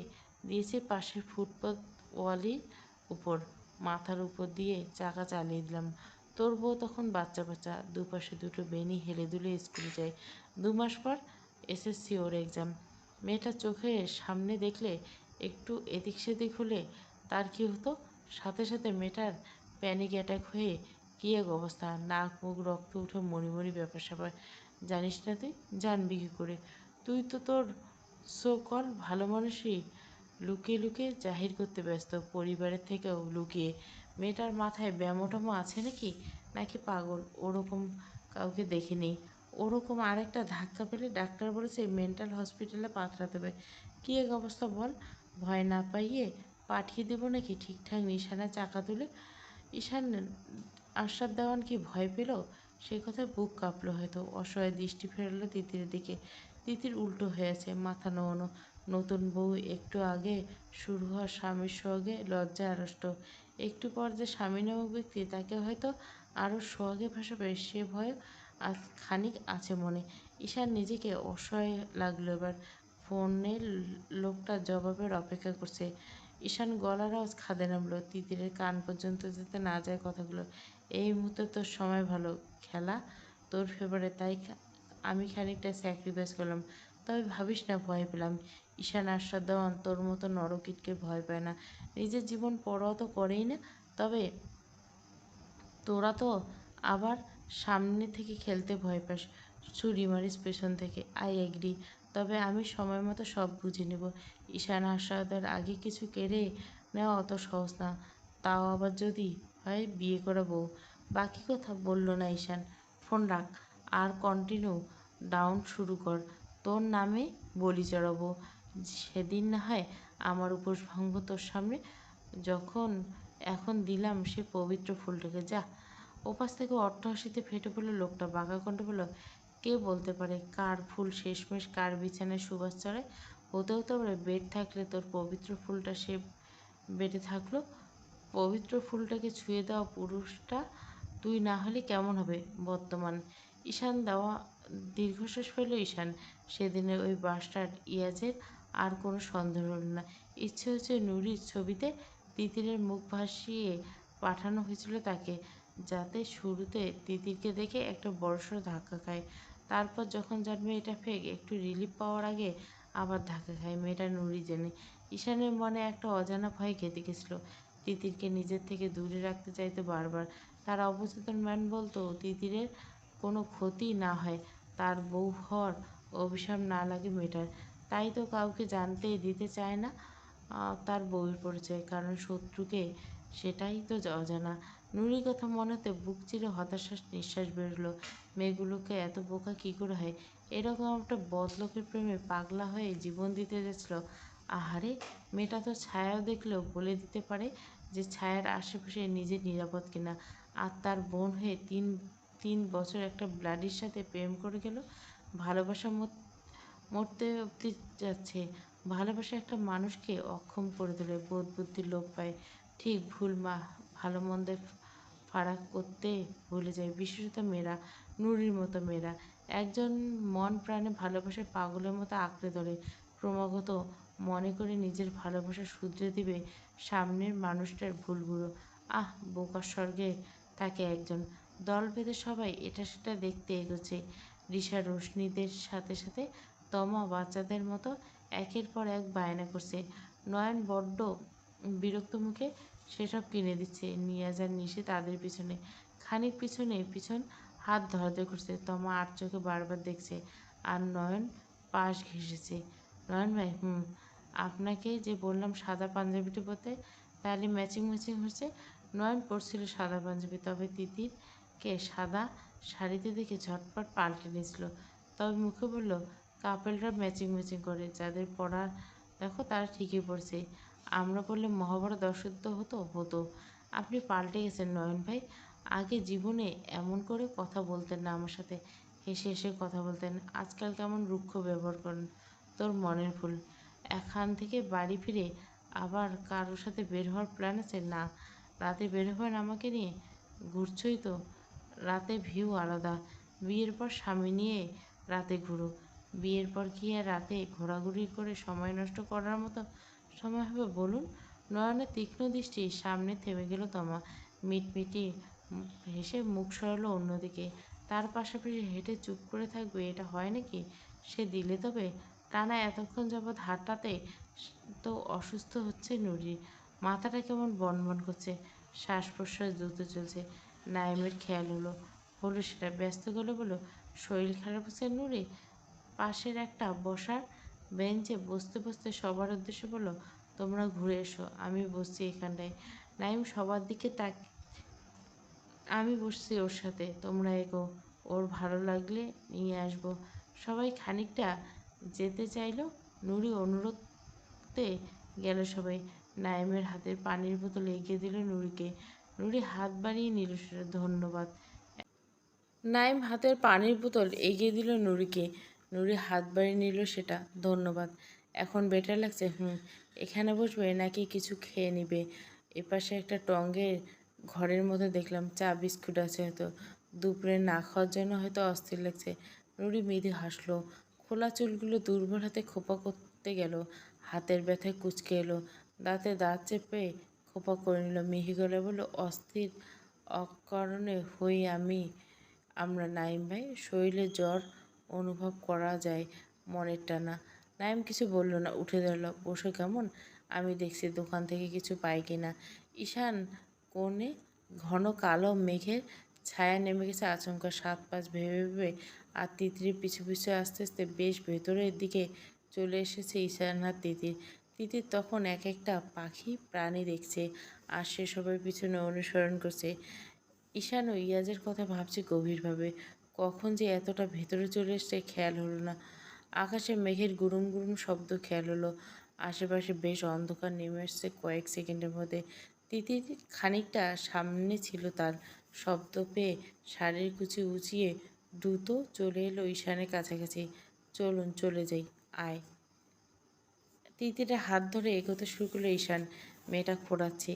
দিয়েছি পাশের ফুটপাত ওয়ালির উপর, মাথার উপর দিয়ে চাকা চালিয়ে দিলাম। তোর বউ তখন বাচ্চা বাচ্চা, দুপাশে দুটো বেনি হেলে দুলে স্কুলে যায়। 2 মাস পর এসএসসি ওর এক্সাম। মেয়েটা চোখের সামনে দেখলে একটু এদিক সেদিক হলে তার কী হতো? সাথে সাথে মেয়েটার প্যানিক অ্যাটাক হয়ে কী এক অবস্থা, নাক মুখ রক্ত উঠে মরি ব্যাপার স্যাপার। জানিস না তুই? জানবি কী করে? তুই তো তোর সো কল ভালো মানুষই লুকিয়ে লুকিয়ে জাহির করতে ব্যস্ত, পরিবারের থেকেও লুকিয়ে। মেয়েটার মাথায় ব্যামোট্যামো আছে নাকি? নাকি পাগল? ওরকম কাউকে দেখিনি। ওরকম আরেকটা ধাক্কা পেলে ডাক্তার বলেছে মেন্টাল হসপিটালে পাঠাতে হবে। কী এক অবস্থা বল? ভয় না পাইয়ে পাঠিয়ে দেবো নাকি ঠিকঠাক নিশানায় চাকা তুলে? ঈশান আশরাফ দেওয়ান কি ভয় পেল? সে কথায় বুক কাঁপল হয়তো। অসহায় দৃষ্টি ফেরালো তিতিরের দিকে। তিতির উল্টো হয়ে আছে, মাথা নোয়ানো। নতুন বউ একটু আগে শুরু হওয়া স্বামীর সোহাগে লজ্জায় আড়ষ্ট। একটু পর যে স্বামী নামক ব্যক্তি তাকে হয়তো আরও সোহাগে ভাসাবে সে ভয় আজ খানিক আছে মনে। ঈশান নিজেকে অসহায় লাগলো এবার। ফোনের লোকটা জবাবের অপেক্ষা করছে। ঈশান গলার আওয়াজ খাদে নামলো, তিতিরের কান পর্যন্ত যাতে না যায় কথাগুলো। এই মুহূর্তে তোর সময় ভালো, খেলা তোর ফেভারে, তাই আমি খানিকটা স্যাক্রিফাইস করলাম। তবে ভাবিস না ভয় পেলাম। ঈশান আশ্বাস দেওয়ান তোর মতো নরকিটকে ভয় পায় না, নিজের জীবন পরোয়া তো করেই না। তবে তোরা তো আবার সামনে থেকে খেলতে ভয় পাস, ছুরি মারিস পেছন থেকে। আই এগ্রি, তবে আমি সময় মতো সব বুঝে নেব। ঈশান আশাদের আগে কিছু কেড়ে নেওয়া অত সহজ না, তাও আবার যদি হয় বিয়ে করা বউ। বাকি কথা বলল না ঈশান। ফোন রাখ আর কন্টিনিউ ডাউন শুরু কর। তোর নামে বলি চড়াবো সেদিন না হয় আমার উপোস ভঙ্গ তোর সামনে, যখন এখন দিলাম সে পবিত্র ফুলটাকে। যা। ওপাশ থেকে অট্টহাসিতে ফেটে পড়ল লোকটা, বাঁকা কণ্ঠে বলল, কে বলতে পারে কার ফুল শেষমেশ কার বিছানায় সুবাস চড়ায়? হতেও তো পারে বেড থাকলে তোর পবিত্র ফুলটা সে বেডে থাকলো। পবিত্র ফুলটাকে ছুঁয়ে দেওয়া পুরুষটা তুই না হলে কেমন হবে বর্তমান? ঈশান দেওয়া দীর্ঘশ্বাস ফেলল ঈশান। সেদিনের ওই বাসটার ইয়াজের আর কোনো সন্দেহ রইল না। ইচ্ছে হচ্ছে নুরির ছবিতে তিতিরের মুখ ভাসিয়ে পাঠানো হয়েছিল তাকে, যাতে শুরুতে তিতিরকে দেখে একটা বড়সড় ধাক্কা খায়, তারপর যখন জানবে এটা ফেক একটু রিলিফ পাওয়ার আগে আবার ধাক্কা খায় মেয়েটা নুরি জেনে। ঈশানের মনে একটা অজানা ভয় গেঁথে গেছিল। তিতিরকে নিজের থেকে দূরে রাখতে চাইতো বারবার। তার অবচেতন ম্যান বলতো তিতিরের কোনো ক্ষতি না হয়, তার বউ হওয়ার অভিশাপ না লাগে মেয়েটার। তাই তো কাউকে জানতেই দিতে চায় না তার বউয়ের পরিচয়, কারণ শত্রুকে সেটাই তো অজানা। নুরির কথা মনে হতে বুক চিরে হতাশার নিঃশ্বাস বেরোলো। মেয়েগুলোকে এত বোকা কী করে হয়? এরকম একটা বদলোকের প্রেমে পাগলা হয়ে জীবন দিতে যাচ্ছিল। আহারে, মেয়েটা তো ছায়াও দেখলেও বলে দিতে পারে যে ছায়ার আশেপাশে নিজে নিরাপদ কিনা। আর তার বোন হয়ে 3 বছর একটা ব্লাডির সাথে প্রেম করে গেল। ভালোবাসা মরতে অব্দি যাচ্ছে। ভালোবাসা একটা মানুষকে অক্ষম করে তোলে, বোধ বুদ্ধি লোপ পায়, ঠিক ভুল ভালো মন্দের ফারাক করতে ভুলে যায়, বিশেষত মেয়েরা, নুরির মতো মেয়েরা। একজন মন প্রাণে ভালোবাসে পাগলের মতো আঁকড়ে ধরে, ক্রমাগত মনে করে নিজের ভালোবাসা শুধরে দিবে সামনের মানুষটার ভুলগুলো। আহ, বোকার স্বর্গে থাকে একজন। দল বেঁধে সবাই এটা সেটা দেখতে এগোচ্ছে। রিশা রোশনিদের সাথে সাথে তমা বাচ্চাদের মতো একের পর এক বায়না করছে। নয়ন বড্ড বিরক্ত মুখে সেসব কিনে দিচ্ছে। নিয়াজ আর নিশি তাদের পিছনে, খানিক পিছনে পিছন হাত ধরাধরি করছে। তমা আর চোখে বারবার দেখছে, আর নয়ন পাশ ঘেঁষেছে। নয়ন ভাই, আপনাকে যে বললাম সাদা পাঞ্জাবিটা পরতে, তাহলে ম্যাচিং ম্যাচিং হচ্ছে। নয়ন পরছিল সাদা পাঞ্জাবি, তবে তিতিরকে সাদা শাড়িতে দেখে ঝটপট পাল্টে নিয়েছিল। তবে মুখে বলল, কাপেলরা ম্যাচিং ম্যাচিং করে, যাদের পড়া দেখো তারা ঠিকই পড়ছে। আমরা বললে মহাভারত অশুদ্ধ হতো হতো। আপনি পাল্টে গেছেন নয়ন ভাই। আগে জীবনে এমন করে কথা বলতেন না আমার সাথে, হেসে হেসে কথা বলতেন। আজকাল কেমন রুক্ষ ব্যবহার করেন। তোর মনের ভুল। এখান থেকে বাড়ি ফিরে আবার কারোর সাথে বের হওয়ার প্ল্যান আছে? না। রাতে বের হবেন আমাকে নিয়ে? ঘুরছই তো। রাতে ভিউ আলাদা। বিয়ের পর স্বামী নিয়ে রাতে ঘুরো। বিয়ের পর কি আর রাতে ঘোরাঘুরি করে সময় নষ্ট করার মতো সময় হবে বলুন? নয়নের তীক্ষ্ণ দৃষ্টি সামনে থেমে গেল তমা। মিটমিটি হেসে মুখ সরালো অন্যদিকে। তার পাশাপাশি হেঁটে চুপ করে থাকবে, এটা হয় নাকি? সে দিলে তবে। টানা এতক্ষণ যাবৎ হাঁটাতে তো অসুস্থ হচ্ছে নুরি। মাথাটা কেমন বনবন করছে, শ্বাস প্রশ্বাস দ্রুত চলছে। নাইমের খেয়াল হলো, সেটা ব্যস্ত গেলে বলল, শরীর খারাপ হচ্ছে নুরি? পাশের একটা বসার বেঞ্চে বসতে বসতে সবার উদ্দেশ্যে বলল, তোমরা ঘুরে এসো, আমি বসছি এখানটায়। নাইম সবার দিকে তাক, আমি বসছি ওর সাথে, তোমরা এগো, ওর ভালো লাগলে নিয়ে আসবো। সবাই খানিকটা যেতে চাইলো। নুরি অনুরোধে গেল সবাই। নাইমের হাতের পানির বোতল এগিয়ে দিল নুরিকে। নুরি হাত বাড়িয়ে নিল সেটা, ধন্যবাদ। নাইম হাতের পানির বোতল এগিয়ে দিল নুরিকে। নুরি হাত বাড়িয়ে নিল সেটা, ধন্যবাদ। এখন বেটার লাগছে? এখানে বসবে নাকি কিছু খেয়ে নিবে? এপাশে একটা টঙ্গের ঘরের মধ্যে দেখলাম চা বিস্কুট আছে, হয়তো দুপুরে না খাওয়ার জন্য হয়তো অস্থির লাগছে। নুরি মৃদু হাসলো। খোলা চুলগুলো দুর্বল হাতে খোপা করতে গেল, হাতের ব্যথায় কুঁচকে এলো। দাঁতে দাঁত চেপে খোপা করে নিল। মিহি গলায় বলল, অস্থির অকারণে হই আমরা নাইম ভাই, শরীরে জ্বর অনুভব করা যায়, মনের টানা। নাইম কিছু বলল না, উঠে দাঁড়ালো। বসো কেমন, আমি দেখছি দোকান থেকে কিছু পাই কিনা। ঈশান কোণে ঘন কালো মেঘের ছায়া নেমে গেছে আচমকা। 7-5 ভেবে ভেবে আর তিতির পিছু পিছু আস্তে আস্তে বেশ ভেতরের দিকে চলে এসেছে ঈশান আর তিতির। তিতির তখন এক একটা পাখি প্রাণী দেখছে, আর সে সবার পিছনে অনুসরণ করছে। ঈশান ও ইয়াজের কথা ভাবছে গভীরভাবে। কখন যে এতটা ভেতরে চলে এসছে খেয়াল হলো না। আকাশে মেঘের গুরুম গুরুম শব্দ খেয়াল হলো। আশেপাশে বেশ অন্ধকার নেমে আসছে কয়েক সেকেন্ডের মধ্যে। তিতির খানিকটা সামনে ছিল তার। শব্দ পেয়ে শাড়ির কুচি উঁচিয়ে দ্রুত চলে এলো ঈশানের কাছাকাছি। চলুন চলে যাই, আয়। তিতিরের হাত ধরে এগোতে শুরু করলো ঈশান। মেয়েটা খোঁড়াচ্ছে।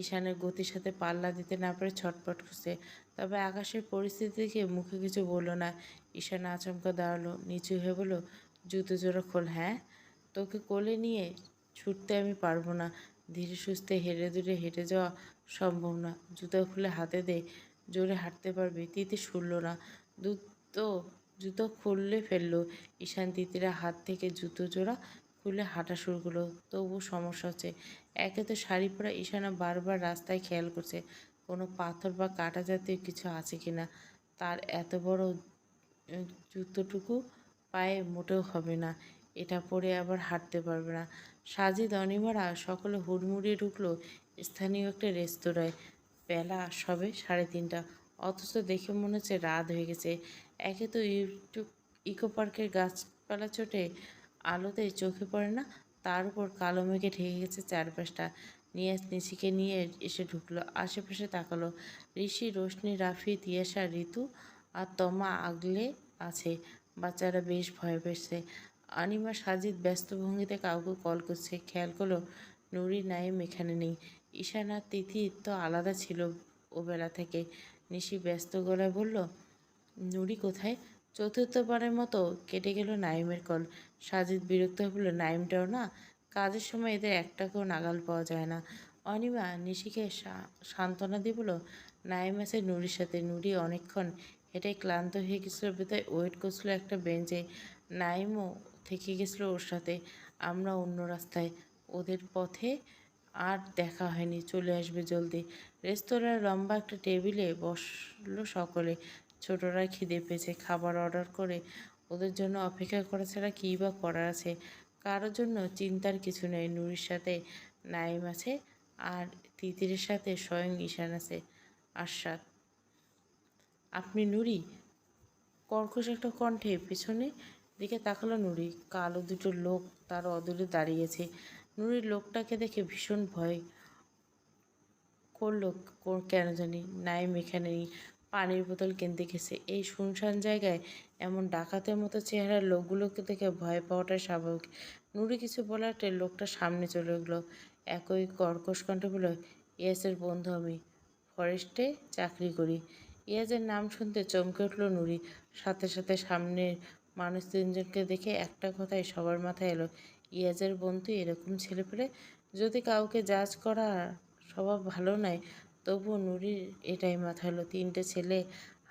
ঈশানের গতির সাথে পাল্লা দিতে না পারে ছটপট করছে। তবে আকাশের পরিস্থিতি দেখে মুখে কিছু বলল না। ঈশান আচমকা দাঁড়ালো, নিচু হয়ে বলল, জুতো জোড়া খোল। হ্যাঁ, তোকে কোলে নিয়ে ছুটতে আমি পারবো না। ধীরে সুস্থে হেঁটে দূরে হেঁটে যাওয়া সম্ভব না। জুতো খুলে হাতে দে, জোরে হাঁটতে পারবি। তিতি শুনল না। দ্রুত জুতো খুললে ফেললো। ঈশান তিতিরের হাত থেকে জুতো জোড়া খুলে হাঁটা শুরু করলো। তবু সমস্যা হচ্ছে। একে তো শাড়ি পরা ঈশানা বারবার রাস্তায় খেয়াল করছে কোনো পাথর বা কাঁটা জাতীয় কিছু আছে কিনা। তার এত বড় জুতোটুকু পায়ে মোটেও হবে না। এটা পরে আবার হাঁটতে পারবে না। সাজিদ অনিমারা সকলে হুড়মুড়িয়ে ঢুকলো স্থানীয় একটা রেস্তোরাঁয়। বেলা সবে 3:30, অথচ দেখে মনে হচ্ছে রাত হয়ে গেছে। একে তো ইকো পার্কের গাছপালা চোটে আলোতে চোখে পড়ে না, তার উপর কালো মেঘে ঢেকে গেছে চারপাশটা। নিয়াজ নিশিকে নিয়ে এসে ঢুকলো। আশেপাশে তাকালো। ঋষি, রোশনি, রাফি, তিয়াশা, ঋতু আর তমা আগলে আছে। বাচ্চারা বেশ ভয় পেয়েছে। অনিমা সাজিদ ব্যস্ত ভঙ্গিতে কাউকে কল করছে। খেয়াল করলো নুরি নাইম এখানে নেই। ঈশান আর তিথি তো আলাদা ছিল ও বেলা থেকে। নিশি ব্যস্ত গলায় বলল, নুরি কোথায়? চতুর্থবারের মতো কেটে গেল নাইমের কল। সাজিদ বিরক্ত হয়ে বলল, নাইমটাও না, কাজের সময় এদের একটাকেও নাগাল পাওয়া যায় না। অনিমা নিশিকে সান্ত্বনা দিয়ে বলল, নাইম আছে নুরির সাথে। নুরি অনেকক্ষণ হেঁটে ক্লান্ত হয়ে গেছিলো বিধায় ওয়েট করছিল একটা বেঞ্চে। নাইমও থেকে গেছিলো ওর সাথে। আমরা অন্য রাস্তায়, ওদের পথে আর দেখা হয়নি, চলে আসবে জলদি। রেস্তোরাঁর লম্বা একটা টেবিলে বসলো সকলে। ছোটরা খিদে পেয়েছে, খাবার অর্ডার করে ওদের জন্য অপেক্ষা করা ছাড়া কী বা করার আছে। কারোর জন্য চিন্তার কিছু নেই। নুরির সাথে নাইম আছে, আর তিতিরের সাথে স্বয়ং ঈশান আছে। আশাদ, আপনি নুরি? কর্কশ একটা কণ্ঠে পেছনে দিকে তাকালো নুরি। কালো দুটো লোক তার অদূরে দাঁড়িয়েছে। নুরির লোকটাকে দেখে ভীষণ ভয় করলো। কেন জানি নাইম এখানে নেই, পানির বোতল কিনতে গেছে। এই শুনশান জায়গায় এমন ডাকাতের মতো চেহারার লোকগুলোকে দেখে ভয় পাওয়াটাই স্বাভাবিক। নুরি কিছু বলাতে লোকটা সামনে চলে গেলো। একই কর্কশ কণ্ঠে বলল, ইয়াসের বন্ধু আমি, ফরেস্টে চাকরি করি। ইয়াজের নাম শুনতে চমকে উঠল নুরি। সাথে সাথে সামনের মানুষ তিনজনকে দেখে একটা কথাই সবার মাথায় এলো, ইয়াজের বন্ধু এরকম ছেলে পেলে। যদি কাউকে জাজ করা স্বভাব ভালো নয়, তবুও নুরির এটাই মাথায় এলো। তিনটে ছেলে,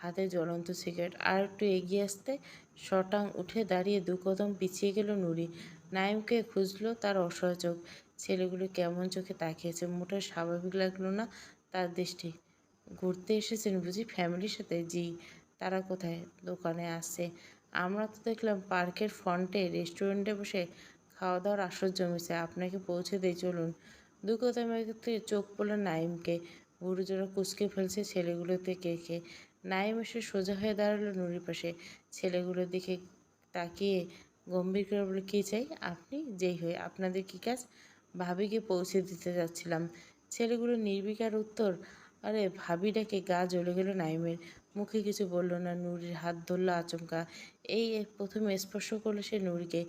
হাতে জ্বলন্ত সিগারেট। আর একটু এগিয়ে আসতে শটাং উঠে দাঁড়িয়ে দু কদম পিছিয়ে গেল নুরি। নাইমকে খুঁজলো তার অসহায় চোখ। ছেলেগুলো কেমন চোখে তাকিয়েছে, মোটেও স্বাভাবিক লাগলো না তার দৃষ্টি। ঘুরতে এসেছেন বুঝি ফ্যামিলির সাথে? জি। তারা কোথায়? দোকানে আসছে। আমরা তো দেখলাম পার্কের ফ্রন্টে রেস্টুরেন্টে বসে খাওয়া দাওয়ার আসর জমেছে। আপনাকে পৌঁছে দেই চলুন। দু কদম থেকে চোখ পড়ল নাইমকে। বুড়োজোড়া কুঁচকে ফেলছে ছেলেগুলোতে কে কে। নাইম এসে সোজা হয়ে দাঁড়ালো নুরির পাশে। ছেলেগুলোর দিকে তাকিয়ে গম্ভীর করে বলে, কী চাই? আপনি যেই হয়ে আপনাদের কী কাজ? ভাবিকে পৌঁছে দিতে যাচ্ছিলাম। ছেলেগুলো নির্বিকার উত্তর। আরে ভাবি ডাকে গা জ্বলে গেল নাইমের। মুখে কিছু বলল না। নুরির হাত ধরল আচমকা। এই প্রথমে স্পর্শ করলো সে নুরিকে।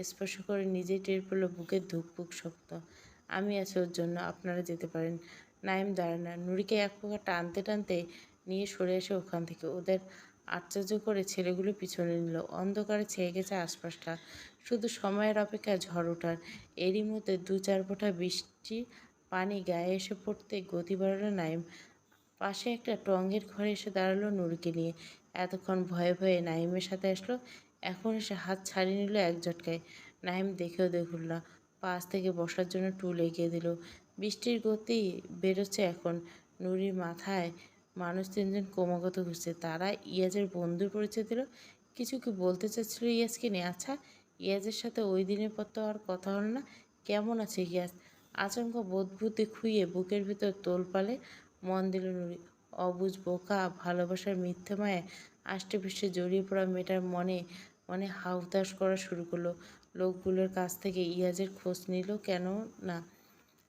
স্পর্শ করে নিজেই টের পেল বুকের ধুকপুক শক্ত। আমি আছি ওর জন্য, আপনারা যেতে পারেন। নাইম দাঁড়ায় না, নুরিকে এক প্রকার টানতে টানতে নিয়ে সরে আসে ওখান থেকে। ওদের আশ্চর্য করে ছেলেগুলো পিছনে নিল। অন্ধকারে ছেয়ে গেছে আশপাশটা, শুধু সময়ের অপেক্ষায় ঝড় ওঠার। এরই মধ্যে দু চার ফোঁটা বৃষ্টি পানি গায়ে এসে পড়তে গতি বাড়ালো নাইম। পাশে একটা টঙের ঘরে এসে দাঁড়ালো নুরিকে নিয়ে। এতক্ষণ ভয়ে ভয়ে নাইমের সাথে আসলো, এখন এসে হাত ছাড়িয়ে নিল এক ঝটকায়। নাইম দেখেও দেখল না, পাশ থেকে বসার জন্য টুল এগিয়ে দিল। বৃষ্টির গতি বেরোচ্ছে এখন। নুরির মাথায় মানুষ তিনজন ক্রমাগত ঘুরছে। তারা ইয়াজের বন্ধুর পরিচয় দিল। কিছু কি বলতে চাচ্ছিল ইয়াজকে নিয়ে? আচ্ছা, ইয়াজের সাথে ওই দিনের পর তো আর কথা হলো না। কেমন আছে ইয়াজ? আচমকা বোধবুদ্ধি খুইয়ে বুকের ভিতর তোলপালে মন দিল নুরি। অবুঝ বোকা ভালোবাসার মিথ্যে মায়ায় আষ্টে পৃষ্ঠে জড়িয়ে পড়া মেয়েটার মনে মনে হাউতাস করা শুরু করলো। লোকগুলোর কাছ থেকে ইয়াজের খোঁজ নিল কেন না।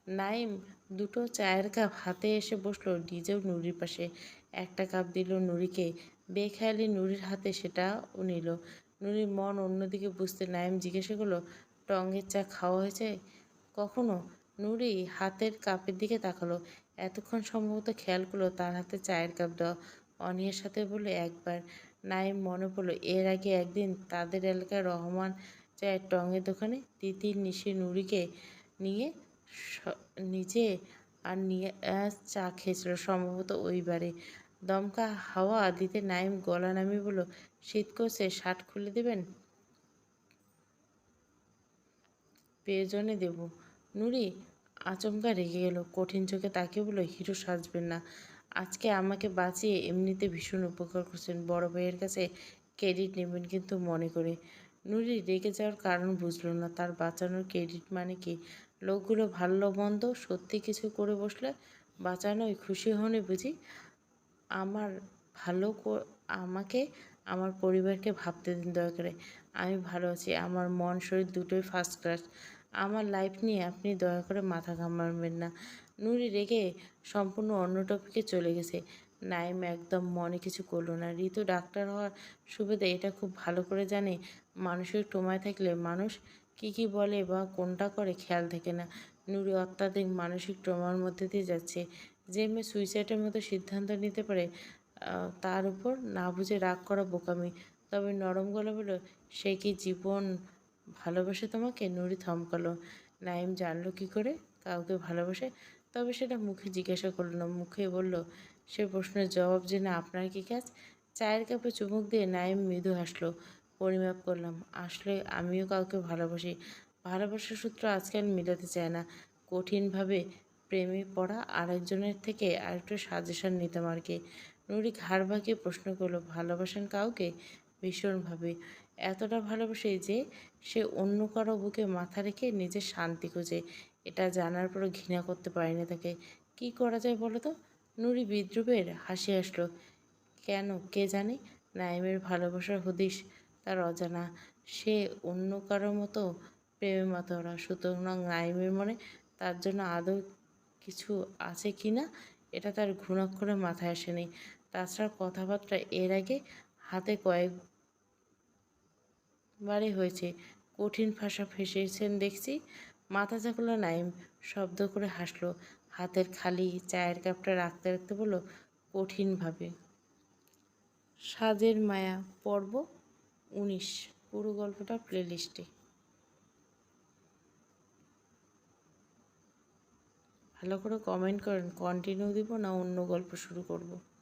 নাইম দুটো চায়ের কাপ হাতে এসে বসলো নিজেও নুরির পাশে। একটা কাপ দিল নুরিকে। বেখেয়ালি নুরির হাতে সেটাও নিল। নুরির মন অন্যদিকে বুঝতে নাইম জিজ্ঞাসা করলো, টঙের চা খাওয়া হয়েছে কখনো? নুরি হাতের কাপের দিকে তাকালো। এতক্ষণ সম্ভবত খেয়াল করলো তার হাতে চায়ের কাপ দেওয়া। অনিয়ার সাথে বললো একবার। নাইম মনে পড়লো এর আগে একদিন তাদের এলাকার রহমান চায়ের টঙের দোকানে তিতির নিশি নুরিকে নিয়ে নিজে আর নিয়ে চা খেয়েছিল, সম্ভবত ওইবারে। দমকা হাওয়া দিতে নাইম গলা নামিয়ে বলল, শীত করছে, শার্ট খুলে দেবেন? প্রয়োজনে দেব। নুরি আচমকা রেগে গেল। কঠিন চোখে তাকিয়ে বলল, হিরো সাজবেন না। আজকে আমাকে বাঁচিয়ে এমনিতে ভীষণ উপকার করছেন। বড় ভাইয়ের কাছে ক্রেডিট নেবেন কিন্তু মনে করে। নুরি রেগে যাওয়ার কারণ বুঝল না। তার বাঁচানোর ক্রেডিট মানে কি? লোকগুলো ভালো মন্দ সত্যি কিছু করে বসলে বাঁচানোয় খুশি হনে বুঝি? আমার ভালো আমাকে আমার পরিবারকে ভাবতে দিন দয়া করে। আমি ভালো আছি, আমার মন শরীর দুটোই ফার্স্ট ক্লাস। আমার লাইফ নিয়ে আপনি দয়া করে মাথা ঘামাবেন না। নুরি রেগে সম্পূর্ণ অন্য টপিকে চলে গেছে। নাইম একদম মনে কিছু করলো না। ঋতু ডাক্তার হওয়ার সুবিধা এটা খুব ভালো করে জানে। মানসিক ট্রমায় থাকলে মানুষ কি কি বলে বা কোনটা করে খেয়াল থাকে না। নুরি অত্যাধিক মানসিক ট্রমার মধ্যে দিয়ে যাচ্ছে। যে মেয়ে সুইসাইডের মতো সিদ্ধান্ত নিতে পারে, তার উপর না বুঝে রাগ করা বোকামি। তবে নরম গলা বলল, সে কি জীবন ভালোবাসে তোমাকে? নুরি থমকালো। নাইম জানলো কী করে কাউকে ভালোবাসে? তবে সেটা মুখে জিজ্ঞাসা করলো না, মুখে বলল। সে প্রশ্নের জবাব জেনে আপনার কী কাজ? চায়ের কাপে চুমুক দিয়ে নাইম মৃদু হাসলো। পরিমাপ করলাম, আসলে আমিও কাউকে ভালোবাসি। ভালোবাসার সূত্র আজকাল মিলাতে চায় না। কঠিনভাবে প্রেমে পড়া আরেকজনের থেকে আরেকটু সাজেশন নিতাম আর কি। নুরি ঘাড় বাঁকিয়ে প্রশ্ন করলো, ভালোবাসেন কাউকে? ভীষণভাবে। এতটা ভালোবাসে যে সে অন্য কারো বুকে মাথা রেখে নিজের শান্তি খোঁজে। এটা জানার পরও ঘৃণা করতে পারি না তাকে। কি করা যায় বলো তো? নুরি বিদ্রুপের হাসি আসলো। কেন কে জানে? নাইমের ভালোবাসার হদিশ তার অজানা। সে অন্য কারো মতো প্রেমে মাতোয়ারা। সুতরাং নাইমের মনে তার জন্য আদৌ কিছু আছে কি না এটা তার ঘুণাক্ষরে মাথায় আসেনি। তাছাড়া কথাবার্তা এর আগে হাতে কয়েকবারই হয়েছে। কঠিন ভাষা ফেঁসেছেন দেখছি। মাথা ঝাঁকালো নাইম, শব্দ করে হাসলো। হাতের খালি চায়ের কাপটা রাখতে রাখতে বলল, কঠিনভাবে। সাজের মায়া পর্ব ১৯। পুরো গল্পটা প্লেলিস্টে। ভালো করে কমেন্ট করেন, কন্টিনিউ দিব না অন্য গল্প শুরু করব।